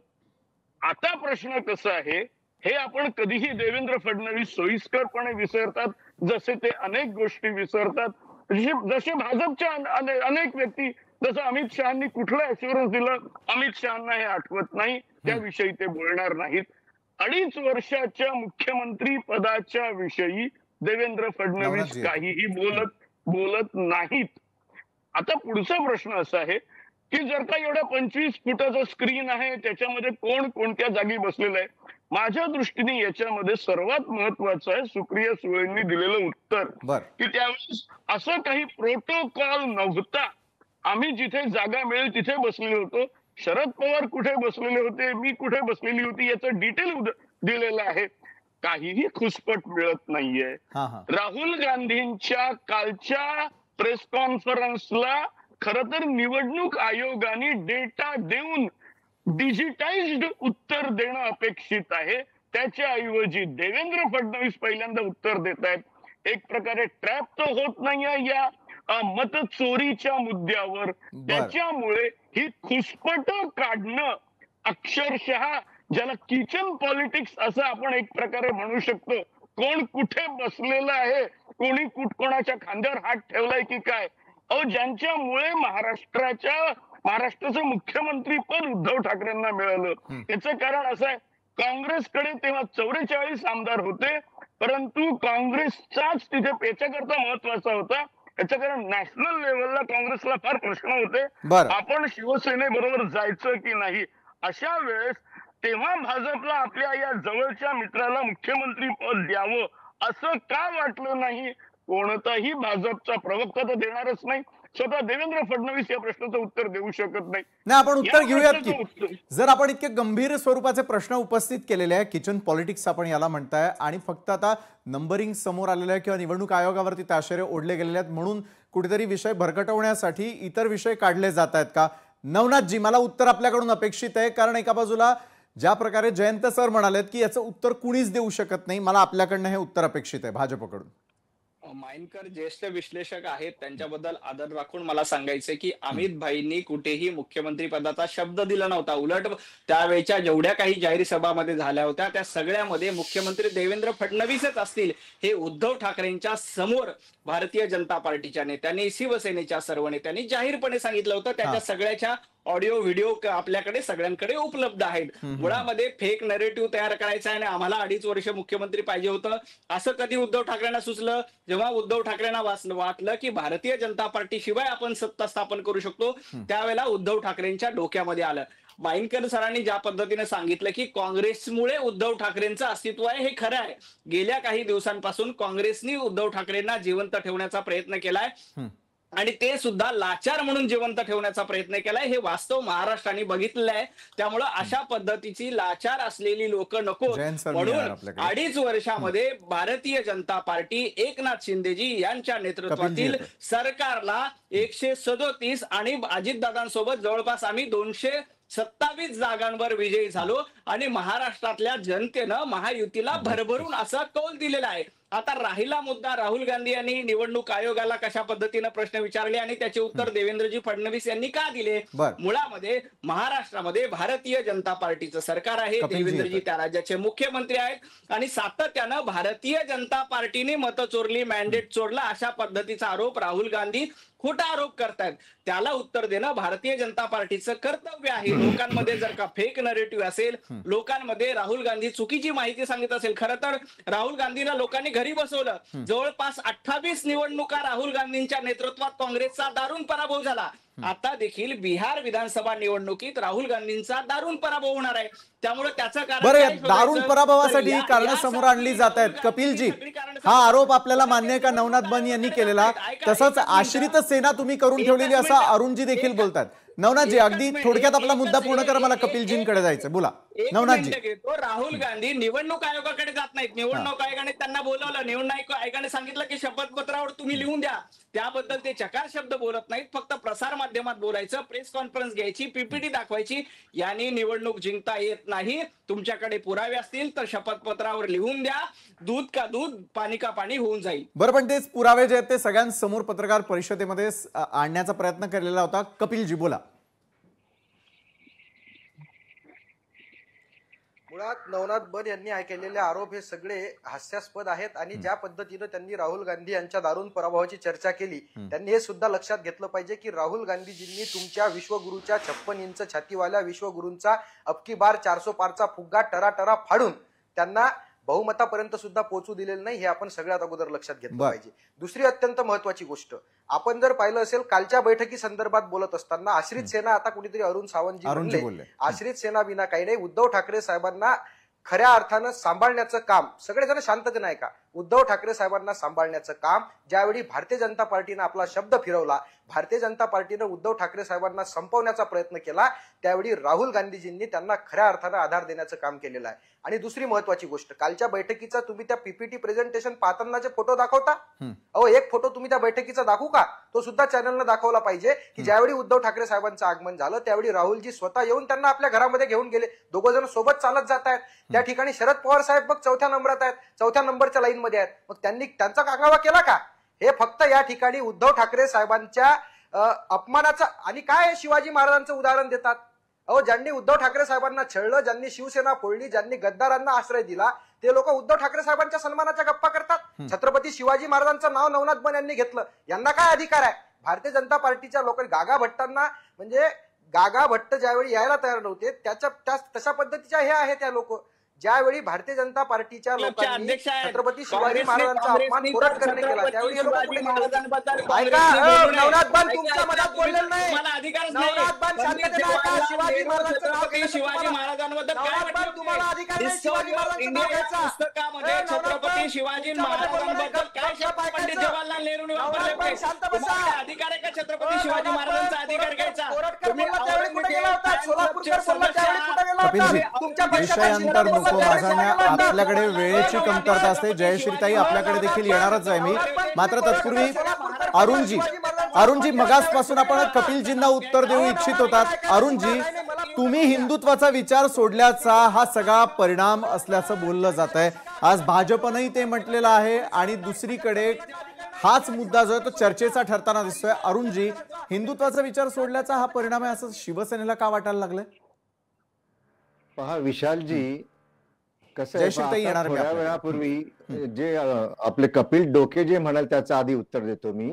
आता प्रश्न कसा आहे हे आपण कधीही देवेंद्र फडणवीस सोयीस्करपणे विसरतात, जसे ते अनेक गोष्टी विसरतात. जसे भाजपच्या अनेक व्यक्ती, जसं अमित शहानी कुठलं ऍश्युरन्स दिलं, अमित शहाना हे आठवत नाही, त्याविषयी ते बोलणार नाहीत. 2.5 वर्षाच्या मुख्यमंत्री पदाच्या विषयी देवेंद्र फडणवीस काहीही बोलत नाहीत. आता पुढचा प्रश्न असा आहे की जर का एवढ्या 25 फुटाचं स्क्रीन आहे, त्याच्यामध्ये कोण कोणत्या जागी बसलेलं आहे, माझ्या दृष्टीने याच्यामध्ये सर्वात महत्वाचं आहे सुप्रिया सुळेंनी दिलेलं उत्तर की त्यावेळेस असं काही प्रोटोकॉल नव्हता. आम्ही जिथे जागा मिळेल तिथे बसलेलो होतो. शरद पवार कुठे बसलेले होते, मी कुठे बसलेली होती, याचं डिटेल दिलेलं आहे. काहीही खुसपट मिळत नाहीये. राहुल गांधींच्या कालच्या प्रेस कॉन्फरन्सला खरं तर निवडणूक आयोगाने डेटा देऊन डिजिटाइज्ड उत्तर देणं अपेक्षित आहे. त्याच्याऐवजी देवेंद्र फडणवीस पहिल्यांदा उत्तर देत आहेत. एक प्रकारे ट्रॅप तर होत नाहीये या मत चोरीच्या मुद्द्यावर. त्याच्यामुळे ही खुसपट काढणं अक्षरशः ज्याला किचन पॉलिटिक्स असं आपण एक प्रकारे म्हणू शकतो. कोण कुठे बसलेलं आहे, कोणी कोणाच्या खांद्यावर हात ठेवलाय की काय, ज्यांच्यामुळे महाराष्ट्राचं मुख्यमंत्री पद उद्धव ठाकरेंना मिळालं. याचं कारण असं आहे, काँग्रेसकडे तेव्हा 44 आमदार होते, परंतु काँग्रेसचाच तिथे याच्याकरता महत्वाचा होता. याचं कारण नॅशनल लेवलला काँग्रेसला फार प्रश्न होते, आपण शिवसेनेबरोबर जायचं की नाही. अशा वेळेस तेव्हा भाजपला आपल्या या जवळच्या मित्राला मुख्यमंत्री पद द्यावं असं का वाटलं नाही? कोणताही भाजपचा प्रवक्ता तर देणारच नाही, स्वतः देवेंद्र फडणवीस या प्रश्नाचं उत्तर देऊ शकत नाही. आपण उत्तर घेऊयात की जर आपण इतके गंभीर स्वरूपाचे प्रश्न उपस्थित केलेले आहे, किचन पॉलिटिक्स आपण याला म्हणताय, आणि फक्त आता नंबरिंग समोर आलेलं आहे किंवा निवडणूक आयोगावरती ताशेरे ओढले गेलेले आहेत म्हणून कुठेतरी विषय भरकटवण्यासाठी इतर विषय काढले जात आहेत का? नवनाथजी, मला उत्तर आपल्याकडून अपेक्षित आहे, कारण एका बाजूला ज्या प्रकारे जयंत सर म्हणालेत की याचं उत्तर कुणीच देऊ शकत नाही, मला आपल्याकडनं हे उत्तर अपेक्षित आहे भाजपकडून. माइनकर ज्येष्ठ विश्लेषक आहेत, त्यांच्याबद्दल आदर राखून मला सांगायचंय की अमित भाईंनी कुठेही मुख्यमंत्री पदाचा शब्द दिला नव्हता. उलट त्यावेळच्या जेवढ्या काही जाहीर सभामध्ये झाल्या होत्या त्या सगळ्यामध्ये मुख्यमंत्री देवेंद्र फडणवीसच असतील हे उद्धव ठाकरेंच्या समोर भारतीय जनता पार्टीच्या नेत्यांनी, शिवसेनेच्या सर्व नेत्यांनी जाहीरपणे सांगितलं होतं. त्याच्या सगळ्याच्या ऑडिओ व्हिडिओ आपल्याकडे सगळ्यांकडे उपलब्ध आहेत. मुळामध्ये फेक नरेटिव्ह तयार करायचा आहे आणि आम्हाला 2.5 वर्ष मुख्यमंत्री पाहिजे होतं असं कधी उद्धव ठाकरेंना सुचलं? जेव्हा उद्धव ठाकरेंना वाटलं की भारतीय जनता पार्टी शिवाय आपण सत्ता स्थापन करू शकतो, त्यावेळेला उद्धव ठाकरेंच्या डोक्यामध्ये आलं. माइनकर सरांनी ज्या पद्धतीने सांगितलं की काँग्रेसमुळे उद्धव ठाकरेंचं अस्तित्व आहे, हे खरं आहे. गेल्या काही दिवसांपासून काँग्रेसनी उद्धव ठाकरेंना जिवंत ठेवण्याचा प्रयत्न केलाय. आणि ते सुद्धा लाचार म्हणून जिवंत ठेवण्याचा प्रयत्न केलाय. हे वास्तव महाराष्ट्राने बघितलं आहे. त्यामुळं अशा पद्धतीची लाचार असलेली लोक नको म्हणून 2.5 वर्षामध्ये भारतीय जनता पार्टी एकनाथ शिंदेजी यांच्या नेतृत्वातील सरकारला 137 आणि अजितदादांसोबत जवळपास आम्ही 227 जागांवर विजयी झालो आणि महाराष्ट्रातल्या जनतेनं महायुतीला भरभरून असा कौल दिलेला आहे. आता राहिला मुद्दा, राहुल गांधी यांनी निवडणूक आयोगाला कशा पद्धतीनं प्रश्न विचारले आणि त्याचे उत्तर देवेंद्रजी फडणवीस यांनी का दिले. मुळामध्ये महाराष्ट्रामध्ये भारतीय जनता पार्टीचं सरकार आहे, देवेंद्रजी त्या राज्याचे मुख्यमंत्री आहेत आणि सातत्यानं भारतीय जनता पार्टीने मतं चोरली, मॅन्डेट चोरला अशा पद्धतीचा आरोप राहुल गांधी खोटा आरोप करतायत. त्याला उत्तर देणं भारतीय जनता पार्टीचं कर्तव्य आहे. लोकांमध्ये जर का फेक नरेटिव्ह असेल, लोकांमध्ये राहुल गांधी चुकीची माहिती सांगत असेल, खरं तर राहुल गांधीला लोकांनी घरी बसवलं. जवळपास 28 निवडणुका राहुल गांधींच्या नेतृत्वात काँग्रेसचा दारुण पराभव झाला. आता देखील बिहार विधानसभा निवडणुकीत राहुल गांधींचा दारुण पराभव होणार आहे. त्यामुळे त्याचं कारण दारुण पराभवासाठी कारण समोर आणली जात आहेत. कपिलजी, हा आरोप आपल्याला मान्य आहे का नवनाथ बन यांनी केलेला? तसंच आश्रित सेना तुम्ही करून ठेवलेली असा अरुणजी देखील बोलतात. नवनाथजी, अगदी थोडक्यात आपला मुद्दा पूर्ण करा, मला कपिलजींकडे जायचं. बोला नवनाथजी. राहुल गांधी निवडणूक आयोगाकडे जात नाहीत. निवडणूक आयोगाने त्यांना बोलवलं, निवडणूक आयोगाने सांगितलं की शपथपत्रावर तुम्ही लिहून द्या. त्याबद्दल ते चकार शब्द बोलत नाहीत. फक्त प्रसार माध्यमात बोलायचं, प्रेस कॉन्फरन्स घ्यायची, पीपीटी दाखवायची. यांनी निवडणूक जिंकता येत नाही. तुमच्याकडे पुरावे असतील तर शपथपत्रावर लिहून द्या. दूध का दूध, पाणी का पाणी होऊन जाईल. बरं, पण तेच पुरावे जे आहेत ते सगळ्यांसमोर पत्रकार परिषदेमध्ये आणण्याचा प्रयत्न केलेला होता. कपिलजी बोला. मुळात नवनाथ बन यांनी केलेले आरोप हे सगळे हास्यास्पद आहेत आणि ज्या पद्धतीनं त्यांनी राहुल गांधी यांच्या दारुण पराभवाची चर्चा केली, त्यांनी हे सुद्धा लक्षात घेतलं पाहिजे की राहुल गांधीजींनी तुमच्या विश्वगुरूच्या 56 इंच छातीवाल्या विश्वगुरूंचा अबकी बार 400 पारचा फुग्गा टराटरा फाडून त्यांना बहुमतापर्यंत सुद्धा पोहोचू दिलेलं नाही, हे आपण सगळ्यात अगोदर लक्षात घेतलं पाहिजे. दुसरी अत्यंत महत्वाची गोष्ट, आपण जर पाहिलं असेल कालच्या बैठकी संदर्भात बोलत असताना आश्रित सेना, आता कुणीतरी अरुण सावंतजी बोलले, आश्रित सेना विना काही नाही. उद्धव ठाकरे साहेबांना खऱ्या अर्थानं सांभाळण्याचं काम, सगळेजण शांततेने ऐका, उद्धव ठाकरे साहेबांना सांभाळण्याचं काम ज्यावेळी भारतीय जनता पार्टीनं आपला शब्द फिरवला, भारतीय जनता पार्टीनं उद्धव ठाकरे साहेबांना संपवण्याचा प्रयत्न केला, त्यावेळी राहुल गांधीजींनी त्यांना खऱ्या अर्थानं आधार देण्याचं काम केलेलं आहे. आणि दुसरी महत्वाची गोष्ट, कालच्या बैठकीचा तुम्ही त्या पीपीटी प्रेझेंटेशन पाहताना जे फोटो दाखवता, एक फोटो तुम्ही त्या बैठकीचा दाखवू का? तो सुद्धा चॅनलनं दाखवला पाहिजे की ज्यावेळी उद्धव ठाकरे साहेबांचं आगमन झालं त्यावेळी राहुलजी स्वतः येऊन त्यांना आपल्या घरामध्ये घेऊन गेले. दोघं जण सोबत चालत जात आहेत. त्या ठिकाणी शरद पवार साहेब मग 4थ्या नंबरात आहेत, 4थ्या नंबरच्या लाईन मध्ये आहेत. मग त्यांनी त्यांचा कांगावा केला का? हे फक्त या ठिकाणी उद्धव ठाकरे साहेबांच्या अपमानाचं आणि काय शिवाजी महाराजांचं उदाहरण देतात. ज्यांनी उद्धव ठाकरे साहेबांना छळलं, ज्यांनी शिवसेना फोडली, ज्यांनी गद्दारांना आश्रय दिला, ते लोक उद्धव ठाकरे साहेबांच्या सन्मानाच्या गप्पा करतात. छत्रपती शिवाजी महाराजांचं नाव नवनाथ बन यांनी घेतलं, यांना काय अधिकार आहे? भारतीय जनता पार्टीच्या लोकांनी गागा भट्टांना, म्हणजे गागा भट्ट ज्यावेळी यायला तयार नव्हते तशा पद्धतीच्या हे आहेत त्या लोक. ज्यावेळी भारतीय जनता पार्टीच्या लोकांनी छत्रपती शिवाजी महाराजांचा अपमान कोरट करणे केला त्यावेळी नवनाथ बन तुमच्या मनात बोललेलं नाही. नवनाथ बन शांततेने ऐका. शिवाजी महाराजांचं नाव घेण्याचं शिवाजी महाराजांबद्दल नवनाथ बन तुम्हाला अधिकार नाही शिवाजी महाराजांचं नाव घ्यायचा. पुस्तकामध्ये छत्रपती शिवाजी महाराजांबद्दल काय पंडित जवाहरलाल नेहरूंनी वापरले? शांत बसा. अधिकार आहे का छत्रपती शिवाजी महाराजांचा अधिकार घ्यायचा? विषयांतर नको माझ्या, आपल्याकडे वेळेची कमतरता असते. जयश्रीताई आपल्याकडे देखील येणारच आहे मी. मात्र तत्पूर्वी अरुणजी मगासपासून आपण कपिलजींना उत्तर देऊ इच्छित होतात. अरुणजी, तुम्ही हिंदुत्वाचा विचार सोडल्याचा हा सगळा परिणाम असल्याचं बोललं जात आहे. आज भाजपनंही ते म्हटलेलं आहे आणि दुसरीकडे हाच मुद्दा जो आहे तो चर्चेचा ठरताना दिसतोय. अरुणजी, हिंदुत्वाचा विचार सोडल्याचा हा परिणाम आहे असं शिवसेनेला का वाटायला लागलंय? पहा विशालजी, कसं आहे, थोड्या वेळापूर्वी जे आपले कपिल डोके जे म्हणाल त्याचं आधी उत्तर देतो मी,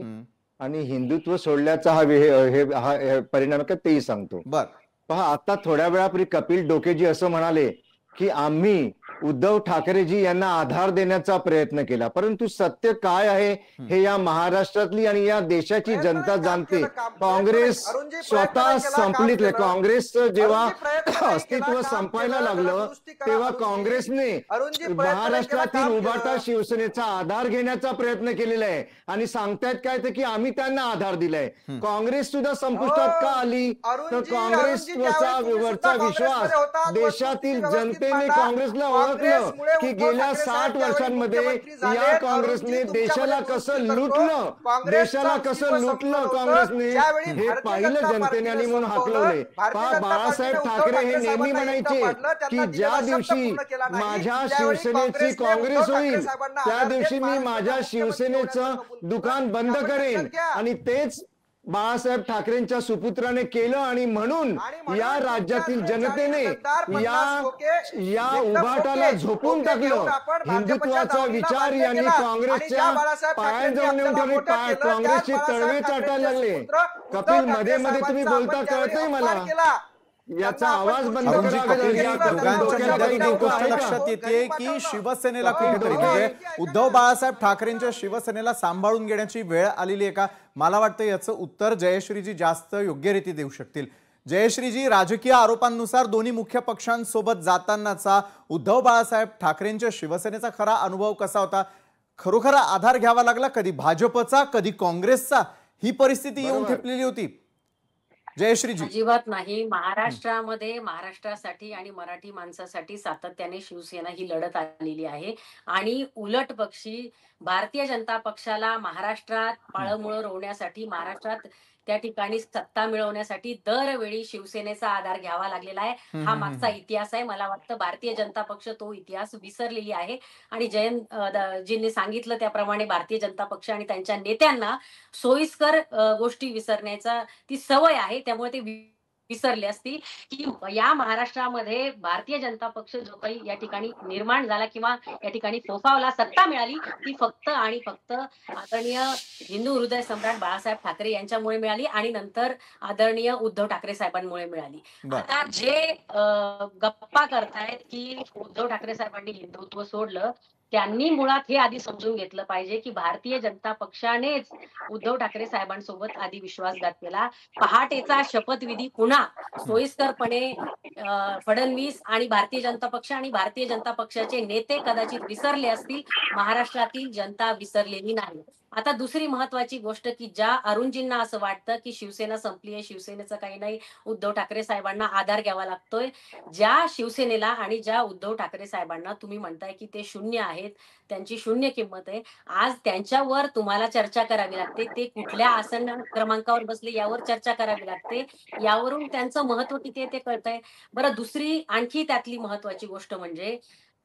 आणि हिंदुत्व सोडल्याचा हा परिणाम काय तेही सांगतो. बर, पहा आता थोड्या वेळापूर्वी कपिल डोकेजी असं म्हणाले की आम्ही उद्धव ठाकरेजी यांना आधार देण्याचा प्रयत्न केला, परंतु सत्य काय आहे हे या महाराष्ट्रातली आणि या देशाची जनता जाणते. काँग्रेस स्वतः संपलीत. काँग्रेसचं जेव्हा अस्तित्व संपायला लागलं तेव्हा काँग्रेसने महाराष्ट्रातील उभाटा शिवसेनेचा आधार घेण्याचा प्रयत्न केलेला आहे आणि सांगतायत काय ते की आम्ही त्यांना आधार दिलाय. काँग्रेस सुद्धा संपुष्टात का आली तर काँग्रेसवरचा विश्वास, देशातील जनतेने काँग्रेसला ओळखलं की गेल्या 60 वर्षांमध्ये या काँग्रेसने देशाला कसं लुटलं काँग्रेसने हे पाहिलं जनतेने आणि म्हणून हाकलवले. बाळासाहेब ठाकरे हे नेहमी म्हणायचे की ज्या दिवशी माझ्या शिवसेनेची काँग्रेस होईल त्या दिवशी मी माझ्या शिवसेनेचं दुकान बंद करेन आणि तेच बाळासाहेब ठाकरेंच्या सुपुत्राने केलं आणि म्हणून या राज्यातील जनतेने या उभाटाला झोपून टाकलं. हिंदुत्वाचा विचार यांनी काँग्रेसच्या पायांजवळ नेऊन ठेवले. काँग्रेसची तळवे चाटायला लागले. कपिल मध्ये मध्ये तुम्ही बोलता कळतंय मला. याचा आवाज बंद लक्षात येते की शिवसेनेला कुठेतरी म्हणजे उद्धव बाळासाहेब ठाकरेंच्या शिवसेनेला सांभाळून घेण्याची वेळ आलेली आहे का? मला वाटतं याचं उत्तर जयश्रीजी जास्त योग्यरीती देऊ शकतील. जयश्रीजी, राजकीय आरोपांनुसार दोन्ही मुख्य पक्षांसोबत जातानाचा उद्धव बाळासाहेब ठाकरेंच्या शिवसेनेचा खरा अनुभव कसा होता? खरोखर आधार घ्यावा लागला कधी भाजपचा कधी काँग्रेसचा? ही परिस्थिती येऊन ठेपलेली होती. जयश्रीजी. अजिबात नाही. महाराष्ट्रामध्ये महाराष्ट्रासाठी आणि मराठी माणसासाठी सातत्याने शिवसेना ही लढत आलेली आहे आणि उलट पक्षी भारतीय जनता पक्षाला महाराष्ट्रात पाळमुळं रोवण्यासाठी, महाराष्ट्रात त्या ठिकाणी सत्ता मिळवण्यासाठी दरवेळी शिवसेनेचा आधार घ्यावा लागलेला आहे. हा मागचा इतिहास आहे. मला वाटतं भारतीय जनता पक्ष तो इतिहास विसरलेली आहे आणि जयंतजींनी सांगितलं त्याप्रमाणे भारतीय जनता पक्ष आणि त्यांच्या नेत्यांना सोयीस्कर गोष्टी विसरण्याचा ती सवय आहे. त्यामुळे ते विसरले असतील की या महाराष्ट्रामध्ये भारतीय जनता पक्ष जो काही या ठिकाणी निर्माण झाला किंवा या ठिकाणी फोफावला, सत्ता मिळाली ती फक्त आणि फक्त आदरणीय हिंदू हृदय सम्राट बाळासाहेब ठाकरे यांच्यामुळे मिळाली आणि नंतर आदरणीय उद्धव ठाकरे साहेबांमुळे मिळाली. आता जे गप्पा करतायत की उद्धव ठाकरे साहेबांनी हिंदुत्व सोडलं, त्यांनी मुळात हे आधी समजून घेतलं पाहिजे की भारतीय जनता पक्षानेच उद्धव ठाकरे साहेबांसोबत आधी विश्वासघात केला. पहाटेचा शपथविधी पुन्हा सोयीस्करपणे फडणवीस आणि भारतीय जनता पक्ष आणि भारतीय जनता पक्षाचे नेते कदाचित विसरले असतील. महाराष्ट्रातील जनता विसरलेली नाही. आता दुसरी महत्वाची गोष्ट की ज्या अरुणजींना असं वाटतं की शिवसेना संपली आहे, शिवसेनेचं काही नाही, उद्धव ठाकरे साहेबांना आधार घ्यावा लागतोय. ज्या शिवसेनेला आणि ज्या उद्धव ठाकरे साहेबांना तुम्ही म्हणताय की ते शून्य आहेत, त्यांची शून्य किंमत आहे, आज त्यांच्यावर तुम्हाला चर्चा करावी लागते. ते कुठल्या आसन क्रमांकावर बसले यावर चर्चा करावी लागते. यावरून त्यांचं महत्व किती आहे ते कळतंय. बरं, दुसरी आणखी त्यातली महत्वाची गोष्ट म्हणजे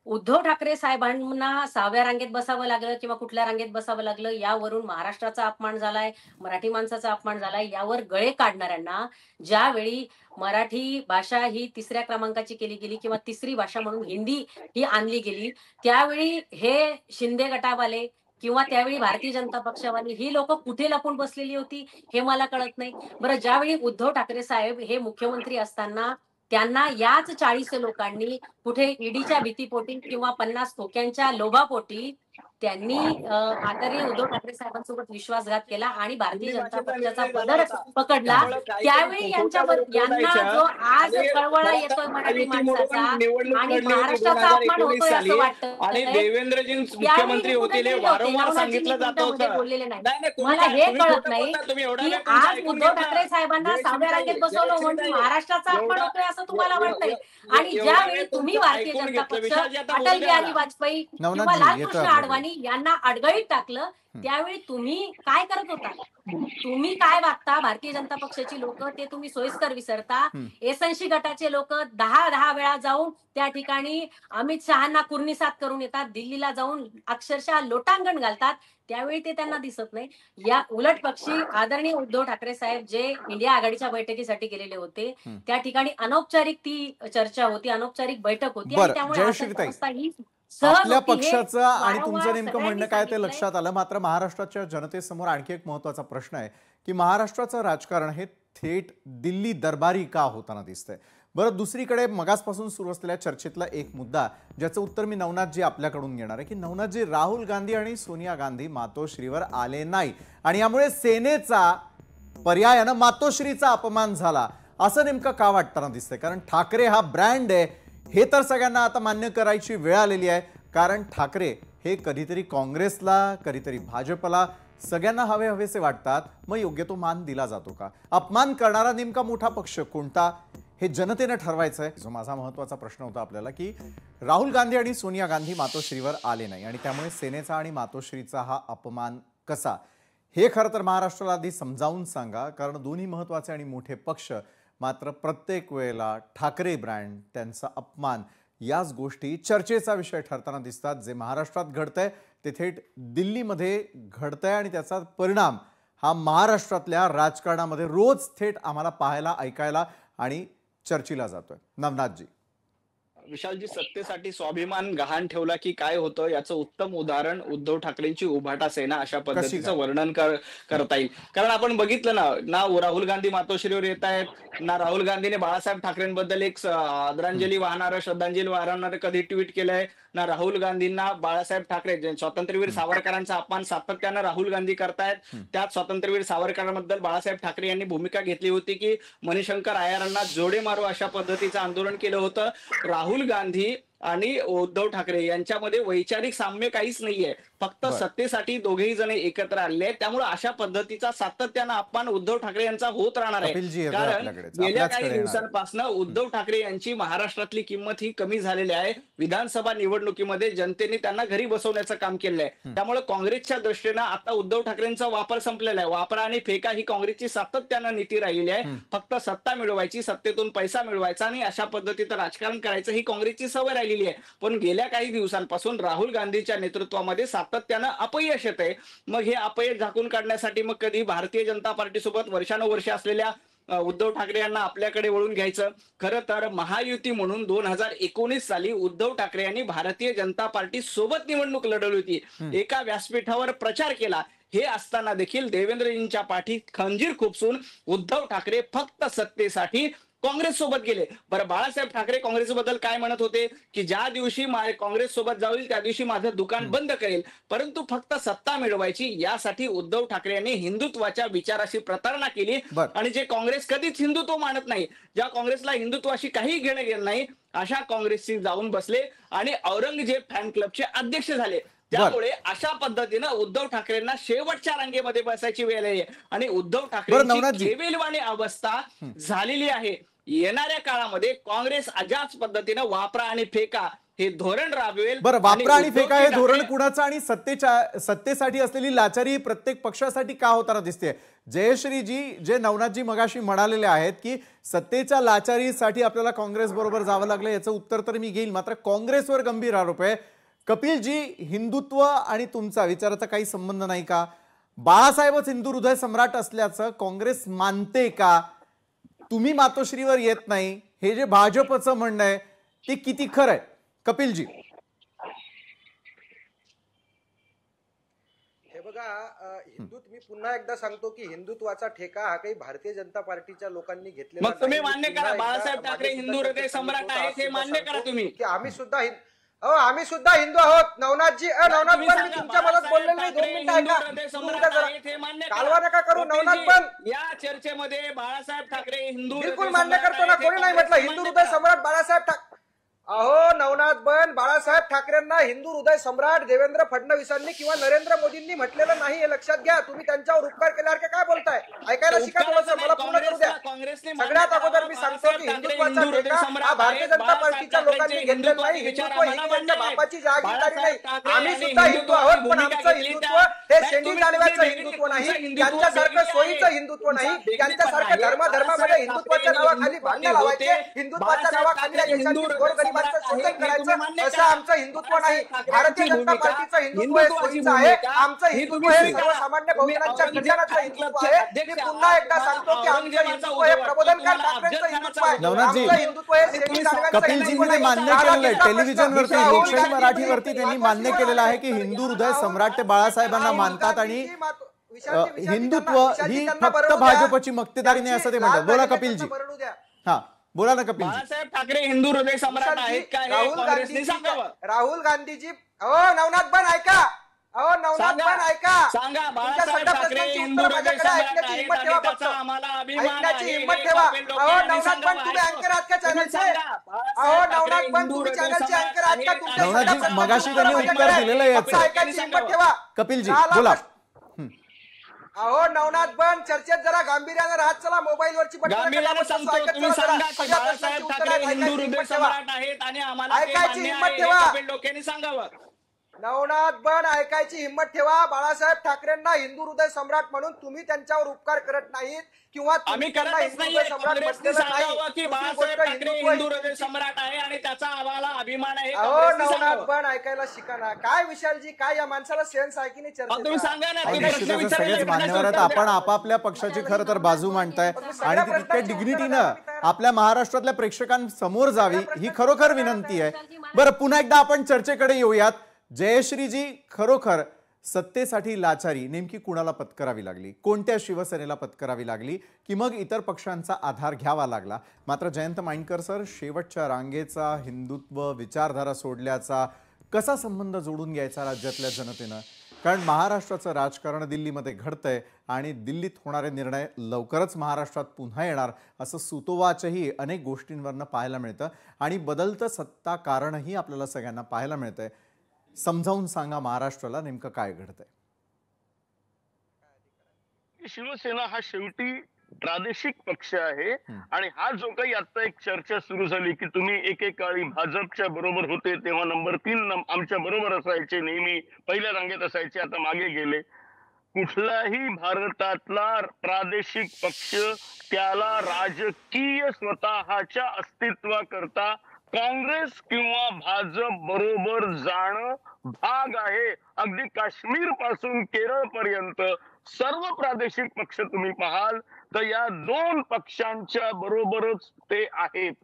उद्धव ठाकरे साहेबांना 6व्या रांगेत बसावं लागलं किंवा कुठल्या रांगेत बसावं लागलं यावरून महाराष्ट्राचा अपमान झालाय, मराठी माणसाचा अपमान झालाय. यावर गळे काढणाऱ्यांना ज्यावेळी मराठी भाषा ही 3ऱ्या क्रमांकाची केली गेली किंवा तिसरी भाषा म्हणून हिंदी ही आणली गेली, त्यावेळी हे शिंदे गटावाले किंवा त्यावेळी भारतीय जनता पक्षावाली ही लोक कुठे लपून बसलेली होती हे मला कळत नाही. बरं, ज्यावेळी उद्धव ठाकरे साहेब हे मुख्यमंत्री असताना त्यांना याच 40 लोकांनी कुठे ईडीच्या भीतीपोटी किंवा 50 खोक्यांच्या लोभापोटी त्यांनी आदरणीय उद्धव ठाकरे साहेबांसोबत विश्वासघात केला आणि भारतीय जनता पक्षाचा पदर पकडला, त्यावेळी यांना जो आज कळवळा येतोय मराठी माणसाचा आणि महाराष्ट्राचा अपमान होतोय असं वाटतं. आणि देवेंद्रजी मुख्यमंत्री होतील वारंवार सांगितलं जात होतं. बोललेले नाही. मला हे कळत नाही की आज उद्धव ठाकरे साहेबांना 6व्या रांगेत बसवलं म्हणून महाराष्ट्राचा अपमान होतोय असं तुम्हाला वाटतंय. आणि ज्यावेळी तुम्ही भारतीय जनता पक्ष अटल बिहारी वाजपेयी किंवा लालकृष्ण अडवाणी यांना अडगळीत टाकलं, त्यावेळी तुम्ही काय करत होता? तुम्ही काय वागता? भारतीय जनता पक्षाची लोक ते तुम्ही सोयीस्कर विसरता. एसएनसी गटाचे लोक 10 वेळा जाऊन त्या ठिकाणी अमित शहांना कुर्निसात करून येतात, दिल्लीला जाऊन अक्षरशः लोटांगण घालतात, त्यावेळी ते त्यांना दिसत नाही. या उलट पक्षी आदरणीय उद्धव ठाकरे साहेब जे इंडिया आघाडीच्या बैठकीसाठी गेलेले होते त्या ठिकाणी अनौपचारिक ती चर्चा होती, अनौपचारिक बैठक होती आणि त्यामुळे आपल्या पक्षाचं आणि तुमचं नेमकं म्हणणं काय ते लक्षात आलं. मात्र महाराष्ट्राच्या जनतेसमोर आणखी एक महत्वाचा प्रश्न आहे की महाराष्ट्राचं राजकारण हे थेट दिल्ली दरबारी का होताना दिसतंय? बरं, दुसरीकडे मगासपासून सुरू असलेल्या चर्चेतला एक मुद्दा ज्याचं उत्तर मी नवनाथजी आपल्याकडून घेणार आहे की नवनाथजी, राहुल गांधी आणि सोनिया गांधी मातोश्रीवर आले नाही आणि यामुळे सेनेचा पर्यायानं मातोश्रीचा अपमान झाला असं नेमकं का वाटताना दिसतंय? कारण ठाकरे हा ब्रँड आहे हे तर सगळ्यांना आता मान्य करायची वेळ आलेली आहे, कारण ठाकरे हे कधीतरी काँग्रेसला, कधीतरी भाजपला, सगळ्यांना हवेसे वाटतात. मग योग्य तो मान दिला जातो का? अपमान करणारा नेमका मोठा पक्ष कोणता हे जनतेने ठरवायचं आहे. जो माझा महत्त्वाचा प्रश्न होता आपल्याला की राहुल गांधी आणि सोनिया गांधी मातोश्रीवर आले नाही आणि त्यामुळे सेनेचा आणि मातोश्रीचा हा अपमान कसा, हे खरं तर महाराष्ट्राला आधी समजावून सांगा, कारण दोन्ही महत्त्वाचे आणि मोठे पक्ष मात्र प्रत्येक वेळेला ठाकरे ब्रँड, त्यांचा अपमान याच गोष्टी चर्चेचा विषय ठरताना दिसतात. जे महाराष्ट्रात घडतंय ते थेट दिल्लीमध्ये घडतंय आणि त्याचा परिणाम हा महाराष्ट्रातल्या राजकारणामध्ये रोज थेट आम्हाला पाहायला, ऐकायला आणि चर्चेला जातोय. नवनाथजी, विशालजी, सत्तेसाठी स्वाभिमान गहाण ठेवला की काय होतं याचं उत्तम उदाहरण उद्धव ठाकरेंची उभाटा सेना अशा पद्धतीचं वर्णन करता येईल. कारण आपण बघितलं ना राहुल गांधी मातोश्रीवर येत आहेत, ना राहुल गांधीने बाळासाहेब ठाकरेंबद्दल एक आदरांजली वाहणारं, श्रद्धांजली वाहणारं कधी ट्विट केलंय, ना राहुल गांधींना बाळासाहेब ठाकरे, स्वातंत्र्यवीर सावरकरांचा अपमान सातत्यानं राहुल गांधी करतायत. त्यात स्वातंत्र्यवीर सावरकरांबद्दल बाळासाहेब ठाकरे यांनी भूमिका घेतली होती की मणिशंकर आयरांना जोडे मारू अशा पद्धतीचं आंदोलन केलं होतं. राहुल गांधी आणि उद्धव ठाकरे यांच्यामध्ये वैचारिक साम्य काहीच नाहीये, फक्त सत्तेसाठी दोघेही जण एकत्र आले आहेत. त्यामुळे अशा पद्धतीचा सातत्यानं अपमान उद्धव ठाकरे यांचा होत राहणार आहे. कारण गेल्या काही दिवसांपासून उद्धव ठाकरे यांची महाराष्ट्रातली किंमत ही कमी झालेली आहे. विधानसभा निवडणुकीमध्ये जनतेने त्यांना घरी बसवण्याचं काम केलंय. त्यामुळे काँग्रेसच्या दृष्टीनं आता उद्धव ठाकरेंचा वापर संपलेला आहे. वापरा आणि फेका ही काँग्रेसची सातत्यानं नीती राहिलेली आहे. फक्त सत्ता मिळवायची, सत्तेतून पैसा मिळवायचा आणि अशा पद्धतीचं राजकारण करायचं ही काँग्रेसची सवय राहिलेली आहे. पण गेल्या काही दिवसांपासून राहुल गांधीच्या नेतृत्वामध्ये सातत्यानं अपयश येत आहे. मग हे अपयश झाकून काढण्यासाठी मग कधी भारतीय जनता पार्टी सोबत वर्षानुवर्षे असलेल्या उद्धव ठाकरे यांना आपल्याकडे वळून घ्यायचं. खरं तर महायुती म्हणून 2019 साली उद्धव ठाकरे यांनी भारतीय जनता पार्टी सोबत निवडणूक लढवली होती, एका व्यासपीठावर प्रचार केला. हे असताना देखील देवेंद्रजींच्या पाठीत खंजीर खुपसून उद्धव ठाकरे फक्त सत्तेसाठी काँग्रेस सोबत गेले. बरं, बाळासाहेब ठाकरे काँग्रेसबद्दल काय म्हणत होते की ज्या दिवशी काँग्रेस सोबत जाईल त्या दिवशी माझं दुकान बंद करेल, परंतु फक्त सत्ता मिळवायची यासाठी उद्धव ठाकरे यांनी हिंदुत्वाच्या विचाराशी प्रतारणा केली. आणि जे काँग्रेस कधीच हिंदुत्व मानत नाही, ज्या काँग्रेसला हिंदुत्वाशी काही घेणं गेलं नाही, अशा काँग्रेसशी जाऊन बसले आणि औरंगजेब फॅन क्लबचे अध्यक्ष झाले. त्यामुळे अशा पद्धतीनं उद्धव ठाकरेंना शेवटच्या रांगेमध्ये बसायची वेळ आहे आणि उद्धव ठाकरेंची केविलवाणी अवस्था झालेली आहे. येणाऱ्या काळामध्ये काँग्रेस अजाच पद्धतीनं वापरा आणि फेका हे धोरण राबवेल. बरं, वापरा आणि फेका हे धोरण कुणाचं आणि सत्तेसाठी असलेली लाचारी प्रत्येक पक्षासाठी का होताना दिसते? जयश्रीजी, जे नवनाथजी मगाशी म्हणालेले आहेत की सत्तेच्या लाचारीसाठी आपल्याला काँग्रेस बरोबर जावं लागलं, याचं उत्तर तर मी घेईल, मात्र काँग्रेसवर गंभीर आरोप आहे. कपिलजी, हिंदुत्व आणि तुमचा विचाराचा काही संबंध नाही का? बाळासाहेबच हिंदू हृदय सम्राट असल्याचं काँग्रेस मानते का? तुम्ही मातोश्रीवर येत नाही हे जे भाजपचं म्हणणं आहे ते किती खरं आहे? कपिलजी. हे बघा, मी पुन्हा एकदा सांगतो की हिंदुत्वाचा ठेका हा काही भारतीय जनता पार्टीच्या लोकांनी घेतलेला. मग तुम्ही मान्य करा बाळासाहेब ठाकरे हिंदू हृदय सम्राट आहेत, हे मान्य करा तुम्ही की आम्ही सुद्धा हिंदू आहोत. नवनाथजी, नवनाथ पण मी तुमच्या मदत बोललेलं नाही, 2 मिनिटं कालवा नका करू. नवनाथ पण या चर्चेमध्ये बाळासाहेब ठाकरे हिंदू बिलकुल मान्य करतो ना, कोणी नाही म्हटलं हिंदू हृदय सम्राट बाळासाहेब ठाकरे. अहो नवनाथ बन, बाळासाहेब ठाकरेंना हिंदू हृदय सम्राट देवेंद्र फडणवीसांनी किंवा नरेंद्र मोदींनी म्हटलेलं नाही, हे लक्षात घ्या. तुम्ही त्यांच्यावर उपकार केल्यासारखे काय बोलताय? ऐकायला शिका थोडंसं, मला पूर्ण करू द्या. सगळ्यात अगोदर मी सांगतो की हिंदुत्वाचा ठेका हा भारतीय जनता पार्टीच्या लोकांनी घेतलेला नाही. हिंदुत्व ही त्यांच्या बापाची जहागीरदारी नाही. आम्ही सुद्धा हिंदू आहोत, पण आमचं हिंदुत्व हे शेंडी दानव्याचं हिंदुत्व नाही, त्यांच्यासारखं सोयीचं हिंदुत्व नाही, त्यांच्यासारखं धर्मामध्ये हिंदुत्वाच्या नावाखाली भांडण लावायचे, हिंदुत्वाच्या नावाखाली या देशातील गोरगरीब शोषण करायचं असं आमचं हिंदुत्व नाही. भारतीय जनता पार्टीचं हिंदुत्व हे सोयीचं आहे, आमचं हिंदुत्व हे सर्वसामान्य बहुजनांच्या कल्याणाचं हिंदुत्व आहे. मी पुन्हा एकदा सांगतो की आमचं हिंदुत्व हे प्रबोधनकार ठाकरेंचं हिंदुत्व आहे. आमचं हिंदुत्व हे शेंडी दानव्यांचं हिंदुत्व नाही. मान्य केलेलं आहे टेलिव्हिजनवरती, लोकशाही मराठीवरती त्यांनी मान्य केलेलं आहे की हिंदू हृदय सम्राट ते बाळासाहेबांना मानतात आणि हिंदुत्व ही फक्त भाजपची मक्तेदारी नाही असं ते म्हणतात. बोला कपिलजी. हा बोला ना कपिलजी. बाळासाहेब ठाकरे हिंदू हृदय सम्राट आहेत का हे काँग्रेसने सांगावं. राहुल गांधीजी नवनाथ पण ऐका, नवनाथ पण ऐका. सांगा बाळासाहेब ठाकरे हिंदू हृदय सम्राट आहेत आणि त्याचा आम्हाला अभिमान आहे. हिम्मत ठेवा. नवनाथ पण तुम्ही अँकर आहात का चॅनलचे? नवनाथ पण तुम्ही चॅनलचे अँकर आहात का? नवनाथजी मगाशी त्यांनी उत्तर दिलेलं आहे याचं. ऐकायची हिम्मत ठेवा. कपिलजी बोला. नवनाथ पण चर्चेत जरा गांभीर्यानं राहत चला. मोबाईलवरची गांभीर्यानं सांगतो, तुम्ही सांगा की बाळासाहेब ठाकरे हिंदू हृदय सम्राट आहेत आणि आम्हाला ते ऐकायची मान्य हिम्मत आहे. ठेवा. कपिल डोकेंनी सांगावं. नवनाथ पण ऐकायची हिम्मत ठेवा. बाळासाहेब ठाकरेंना हिंदू हृदय सम्राट म्हणून तुम्ही त्यांच्यावर उपकार करत नाहीत किंवा आम्ही करतच नाहीये. काँग्रेसने सांगावं की बाळासाहेब ठाकरे हिंदू हृदय सम्राट आहे आणि त्याचा आम्हाला अभिमान आहे. नवनाथ पण ऐकायला शिका ना. काय विशालजी, काय या माणसाला सेन्स आहे की नाही चर्चेचा? तुम्ही सांगा ना. निश्चितच सगळेच मान्यवर आहेत. आपण आपापल्या पक्षाची खरं तर बाजू मांडताय आणि ती तितक्या डिग्निटीनं आपल्या महाराष्ट्रातल्या प्रेक्षकांसमोर जावी ही खरोखर विनंती आहे. बरं, पुन्हा एकदा आपण चर्चेकडे येऊयात. जयश्रीजी, खरोखर सत्तेसाठी लाचारी नेमकी कुणाला पत्करावी लागली? कोणत्या शिवसेनेला पत्करावी लागली की मग इतर पक्षांचा आधार घ्यावा लागला? मात्र जयंत माइंडकर सर, शेवटच्या रांगेचा हिंदुत्व विचारधारा सोडल्याचा कसा संबंध जोडून घ्यायचा राज्यातल्या जनतेनं? कारण महाराष्ट्राचं राजकारण दिल्लीमध्ये घडतंय आणि दिल्लीत होणारे निर्णय लवकरच महाराष्ट्रात पुन्हा येणार असं सुतोवाचही अनेक गोष्टींवरनं पाहायला मिळतं आणि बदलतं सत्ता कारणही आपल्याला सगळ्यांना पाहायला मिळतंय. समजावून सांगा महाराष्ट्राला नेमकं काय घडतंय. शिवसेना हा शेवटी प्रादेशिक पक्ष आहे आणि हा जो काही आता एक चर्चा सुरू झाली की तुम्ही एकेकाळी भाजपच्या बरोबर होते तेव्हा नंबर 3 आमच्या बरोबर असायचे, नेहमी पहिल्या रांगेत असायचे, आता मागे गेले. कुठलाही भारतातला प्रादेशिक पक्ष त्याला राजकीय स्वतःच्या अस्तित्वाकरता काँग्रेस किंवा भाजप बरोबर जाणं भाग आहे. अगदी काश्मीर पासून केरळ पर्यंत सर्व प्रादेशिक पक्ष तुम्ही पाहाल तर या 2 पक्षांच्या बरोबरच ते आहेत.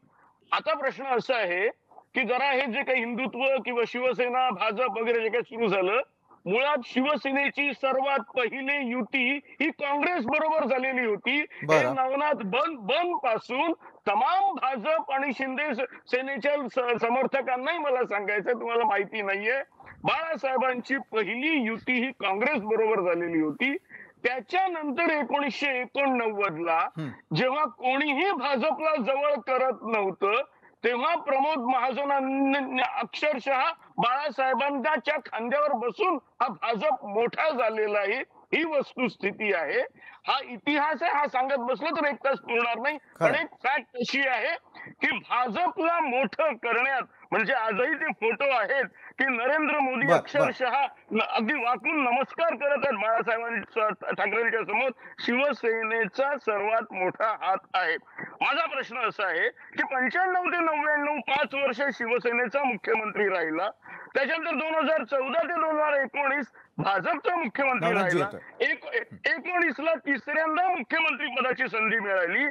आता प्रश्न असा आहे की जरा हे जे काही हिंदुत्व किंवा शिवसेना भाजप वगैरे जे काही सुरू झालं, मुळात शिवसेनेची सर्वात पहिली युती ही काँग्रेस बरोबर झालेली होती. हे नवनाथ बन पासून तमाम भाजप आणि शिंदे सेनेच्या समर्थकांनाही मला सांगायचं, तुम्हाला माहिती नाहीये, बाळासाहेबांची पहिली युती ही काँग्रेस बरोबर झालेली होती. त्याच्यानंतर 1989 ला जेव्हा कोणीही भाजपला जवळ करत नव्हतं तेव्हा प्रमोद महाजनांनी अक्षरशः बाळासाहेबांच्या खांद्यावर बसून हा भाजप मोठा झालेला आहे. ही वस्तुस्थिती आहे. हा इतिहास आहे. हा सांगत बसलो तर 1 तास पुरणार नाही. पण एक फॅक्ट अशी आहे की भाजपला मोठं करण्यात म्हणजे आजही ते फोटो आहेत की नरेंद्र मोदी अक्षरशः अगदी वाकून नमस्कार करत आहेत बाळासाहेबांच्या ठाकरेंच्या समोर. शिवसेनेचा सर्वात मोठा हात आहे. माझा प्रश्न असा आहे की 95 ते 99 5 वर्ष शिवसेनेचा मुख्यमंत्री राहिला. त्याच्यानंतर 2014 ते 2019 भाजपचा मुख्यमंत्री राहिला. 19 ला तिसऱ्यांदा मुख्यमंत्री पदाची संधी मिळाली.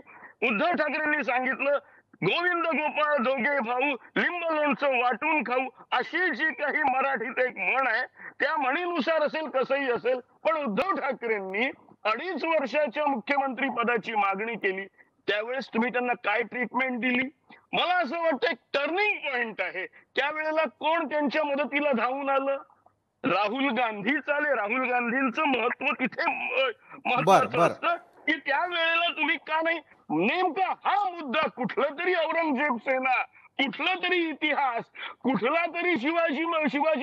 उद्धव ठाकरेंनी सांगितलं गोविंद गोपाळ दोघे भाऊ लिंब लोणचं वाटून खाऊ, अशी जी काही मराठीत एक म्हण आहे त्या म्हणीनुसार असेल कसंही असेल, पण उद्धव ठाकरेंनी 2.5 वर्षाच्या मुख्यमंत्री पदाची मागणी केली. त्यावेळेस तुम्ही त्यांना काय ट्रीटमेंट दिली? मला असं वाटतं एक टर्निंग पॉइंट आहे. त्यावेळेला कोण त्यांच्या मदतीला धावून आलं? राहुल गांधीच आले. राहुल गांधींचं महत्व तिथे महत्वाचं असतं की त्यावेळेला तुम्ही का नाही नेमका हा मुद्दा, कुठलं तरी औरंगजेब सेना, कुठला तरी इतिहास, कुठला तरी शिवाजी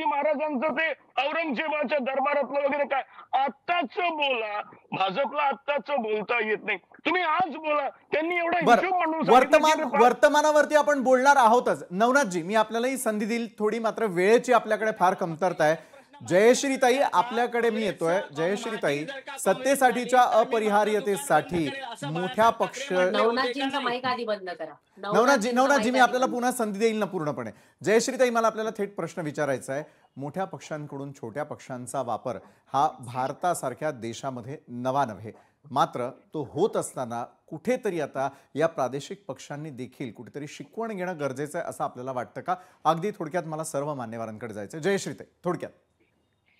महाराजांचं ते औरंगजेबाच्या दरबारातलं वगैरे काय, आत्ताच बोला. भाजपला आत्ताच बोलता येत नाही. तुम्ही आज बोला. त्यांनी एवढा हिशोब म्हणून वर्तमानावरती आपण बोलणार आहोतच. नवनाथजी, मी आपल्यालाही संधी दिली थोडी, मात्र वेळेची आपल्याकडे फार कमतरता आहे. जयश्रीताई, आपल्याकडे मी येतोय. जयश्रीताई, सत्तेसाठीच्या अपरिहार्यतेसाठी मोठ्या पक्ष नवनाथजींचा माईक आधी बंद करा. नवनाथजी, मी आपल्याला पुन्हा संधी देईल ना पूर्णपणे. जयश्रीताई, मला आपल्याला थेट प्रश्न विचारायचा आहे. मोठ्या पक्षांकडून छोट्या पक्षांचा वापर हा भारतासारख्या देशामध्ये नवा नव्हे, मात्र तो होत असताना कुठेतरी आता या प्रादेशिक पक्षांनी देखील कुठेतरी शिकवण घेणं गरजेचं आहे असं आपल्याला वाटतं का? अगदी थोडक्यात मला सर्व मान्यवरांकडे जायचं. जयश्रीताई, थोडक्यात.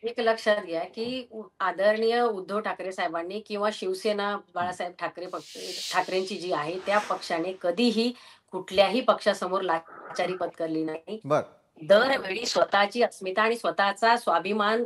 एक लक्षात घ्या की आदरणीय उद्धव ठाकरे साहेबांनी किंवा शिवसेना बाळासाहेब ठाकरेंची जी आहे त्या पक्षाने कधीही कुठल्याही पक्षासमोर लाचारी पत्करली नाही. बर, दरवेळी स्वतःची अस्मिता आणि स्वतःचा स्वाभिमान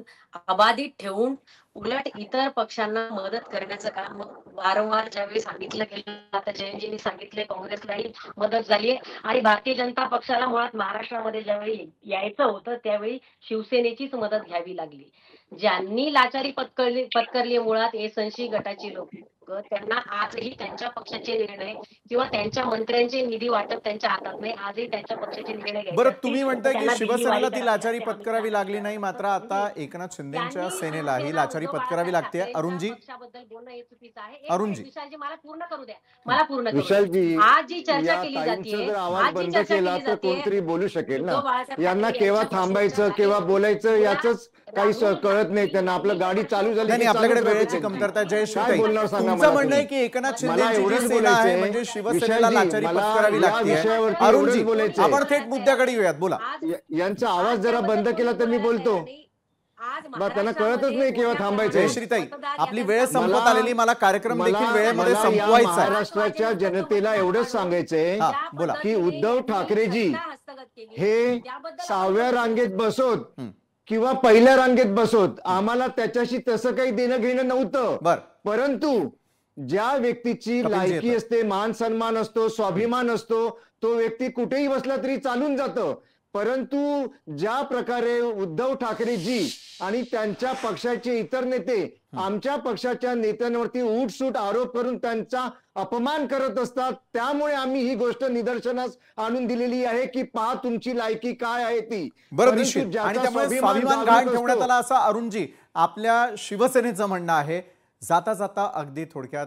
अबाधित ठेवून उलट इतर पक्षांना मदत करण्याचं काम वारंवार ज्यावेळी सांगितलं गेलं, आता जयंतजींनी सांगितले काँग्रेसलाही मदत झाली आणि भारतीय जनता पक्षाला मुळात महाराष्ट्रामध्ये ज्यावेळी यायचं होतं त्यावेळी शिवसेनेचीच मदत घ्यावी लागली. ज्यांनी लाचारी पत्करली मुळात एसएनसी गटाची लोक, त्यांना आजही त्यांच्या पक्षाचे निर्णय किंवा त्यांच्या मंत्र्यांचे निधी वाटप त्यांच्या हातात नाही. आजही त्यांच्या पक्षाचे निर्णय घ्यायचे बरं, असतील, तुम्ही म्हणताय की त्यांना शिवसेनेला दिल्ली ती लाचारी वाहिली पत्करावी लागली नाही, मात्र आता एकनाथ शिंदेच्या सेनेला ही लाचारी पत्करावी लागते. अरुणजी, पक्षाबद्दल बोलणं हे चुकीचं आहे. अरुणजी. विशालजी मला पूर्ण करू द्या, मला पूर्ण करू द्या. विशालजी, आज जी चर्चा या केली ताईंचा जाते, जर आवाज आज जी बंद चर्चा केला केली तर जाते, कोणतरी बोलू शकेल ना. उद्धव बाळासाहेब यांना ठाकरे केव्हा यांच्या थांबायचं पक्षाच्या केव्हा बोलायचं पुन्हा याच काही राहुल कळत नाही त्यांना. आपलं गाडी चालू झाली नाही की आपल्याकडे चालूच वेळेची राहते. कमतरता आहे. जयश्री काय ताई, बोलणार सांगा तुमचं मला म्हणणं आहे तुम्ही. की एकनाथ मला शिंदेची जी एवढंच सेना आहे बोलायचंय, म्हणजे शिवसेनेला विशालजी, लाचारी मला पत्करावी या लागते. विषयावरती अरुणजी, एवढंच बोलायचंय. आपण थेट मुद्द्याकडे येऊयात, बोला. यांचा आवाज जरा बंद केला तर मी बोलतो. त्यांना कळतच नाही केव्हा थांबायचं. जयश्री ताई, आपली वेळ संपत आलेली, मला कार्यक्रम देखील वेळेमध्ये मला या संपवायचा आहे. महाराष्ट्राच्या जनतेला एवढंच सांगायचंय हा, बोला. की उद्धव ठाकरेजी हे 6व्या रांगेत बसोत किंवा पहिल्या रांगेत बसोत, आम्हाला त्याच्याशी तसं काही देणं घेणं नव्हतं. बर, परंतु ज्या व्यक्तीची कपिलजी लायकी येतात. असते, मान सन्मान असतो, स्वाभिमान असतो, तो व्यक्ती कुठेही बसला तरी चालून जातं. परंतु ज्या प्रकारे उद्धव ठाकरेजी आणि त्यांच्या पक्षाचे इतर नेते आमच्या पक्षाच्या नेत्यांवरती उठसूट आरोप करून त्यांचा अपमान करत असतात, त्यामुळे आम्ही ही गोष्ट निदर्शनास आणून दिलेली आहे की पहा तुमची लायकी काय आहे ती. बरं निश्चित. आणि त्यामुळे स्वाभिमान गहाण ठेवण्यात आला असं अरुणजी आपल्या शिवसेनेचं म्हणणं आहे. जाता जाता अगदी थोडक्यात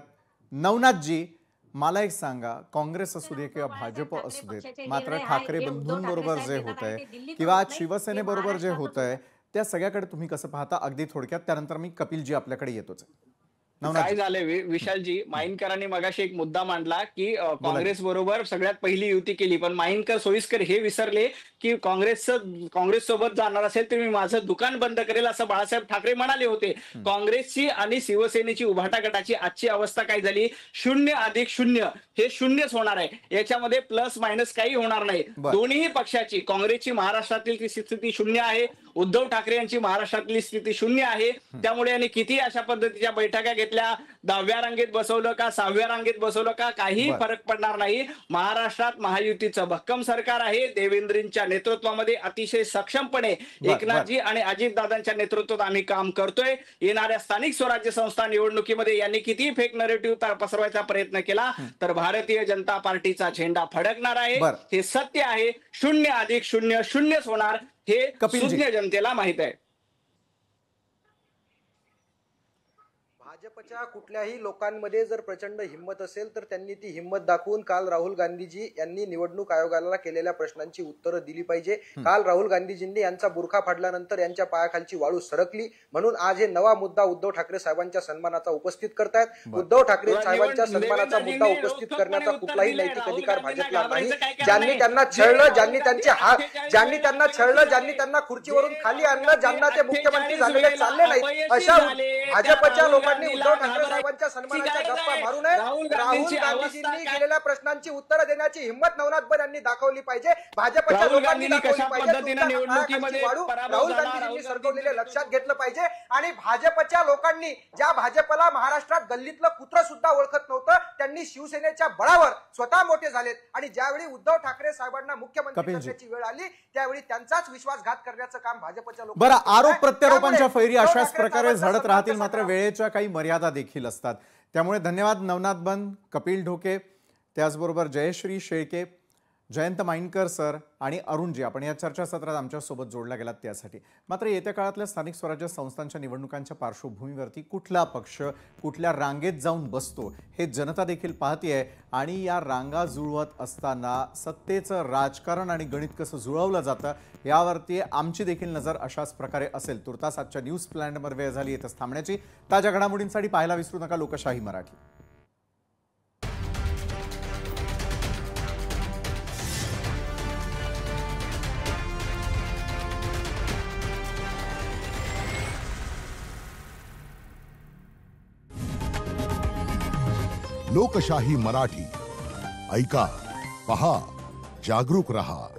नवनाथजी, मला एक सांगा, काँग्रेस असू दे किंवा भाजप असू देत, मात्र ठाकरे बंधूंबरोबर जे होत आहे किंवा आज शिवसेनेबरोबर जे होत आहे त्या सगळ्याकडे तुम्ही कसं पाहता अगदी थोडक्यात? त्यानंतर मी कपिलजी आपल्याकडे येतोच. काय झालंय विशालजी, माईनकरांनी मगाशी एक मुद्दा मांडला की काँग्रेस बरोबर सगळ्यात पहिली युती केली, पण माईनकर सोयीस्कर हे विसरले की काँग्रेस सोबत जाणार असेल तर मी माझं दुकान बंद करेल असं बाळासाहेब ठाकरे म्हणाले होते. काँग्रेसची आणि शिवसेनेची उभाटा गटाची आजची अवस्था काय झाली? 0+0 हे शून्यच होणार आहे. याच्यामध्ये प्लस मायनस काही होणार नाही. दोन्ही पक्षाची, काँग्रेसची महाराष्ट्रातील स्थिती 0 आहे, उद्धव ठाकरे यांची महाराष्ट्रातली स्थिती 0 आहे. त्यामुळे यांनी किती अशा पद्धतीच्या बैठका घेतल्या, 10व्या रांगेत बसवलं का 6व्या रांगेत बसवलं का काही फरक पडणार नाही. महाराष्ट्रात महायुतीचं भक्कम सरकार आहे. देवेंद्रजींच्या नेतृत्वामध्ये अतिशय सक्षमपणे एकनाथजी आणि अजितदादांच्या नेतृत्वात आम्ही काम करतोय. येणाऱ्या स्थानिक स्वराज्य संस्था निवडणुकीमध्ये यांनी किती फेक नरेटिव्ह पसरवायचा प्रयत्न केला तर भारतीय जनता पार्टीचा झेंडा फडकणार आहे. हे सत्य आहे. 0+0 शून्यच होणार हे सुज्ञ जनतेला माहित आहे. भाजपच्या कुठल्याही लोकांमध्ये जर प्रचंड हिंमत असेल तर त्यांनी ती हिंमत दाखवून काल राहुल गांधीजी यांनी निवडणूक आयोगाला केलेल्या प्रश्नांची उत्तरं दिली पाहिजे. काल राहुल गांधीजींनी यांचा बुरखा फाडल्यानंतर यांच्या पायाखालची वाळू सरकली, म्हणून आज हे नवा मुद्दा उद्धव ठाकरे साहेबांच्या सन्मानाचा उपस्थित करतायत. उद्धव ठाकरे साहेबांच्या सन्मानाचा मुद्दा उपस्थित करण्याचा कुठलाही नैतिक अधिकार भाजपला नाही. ज्यांनी त्यांना छळलं, ज्यांनी त्यांना छळलं, ज्यांनी त्यांना खुर्चीवरून खाली आणलं, ज्यांना ते मुख्यमंत्री झालेले चालले नाही, अशा भाजपच्या लोकांनी उद्धव ठाकरे साहेबांच्या सन्मानाच्या गप्पा मारू नये. राहुल गांधीजींनी केलेल्या प्रश्नांची उत्तरं देण्याची हिंमत नवनाथ यांनी दाखवली पाहिजे, भाजपच्या लोकांनी दाखवली पाहिजे. राहुल गांधीजींनी सरकवलेले लक्षात घेतलं पाहिजे. आणि भाजपच्या लोकांनी ज्या भाजपला महाराष्ट्रात गल्लीतलं कुत्र सुद्धा ओळखत नव्हतं, त्यांनी शिवसेनेच्या बळावर स्वतः मोठे झालेत. आणि ज्यावेळी उद्धव ठाकरे साहेबांना मुख्यमंत्री करण्याची वेळ आली त्यावेळी त्यांचाच विश्वासघात करण्याचं काम भाजपच्या लोकांनी. बरं, आरोप प्रत्यारोपांच्या फैरी अशाच प्रकारे झडत राहतील, मात्र वेळेच्या काही मर्यादा देखील असतात. त्यामुळे धन्यवाद नवनाथ बन, कपिल ढोके, त्याचबरोबर जयश्री शेळके, जयंत माईनकर सर आणि अरुणजी, आपण या चर्चासत्रात आमच्यासोबत जोडला गेलात त्यासाठी. मात्र येत्या काळातल्या स्थानिक स्वराज्य संस्थांच्या निवडणुकांच्या पार्श्वभूमीवरती कुठला पक्ष कुठल्या रांगेत जाऊन बसतो हे जनता देखील पाहतीये. आणि या रांगा जुळवत असताना सत्तेचं राजकारण आणि गणित कसं जुळवलं जातं यावरती आमची देखील नजर अशाच प्रकारे असेल. तुर्तास आजच्या न्यूज प्लॅनवर वेळ झाली इथंच थांबण्याची. ताज्या घडामोडींसाठी पाहायला विसरू नका लोकशाही मराठी. लोकशाही मराठी. ऐका, पहा, जागरूक रहा.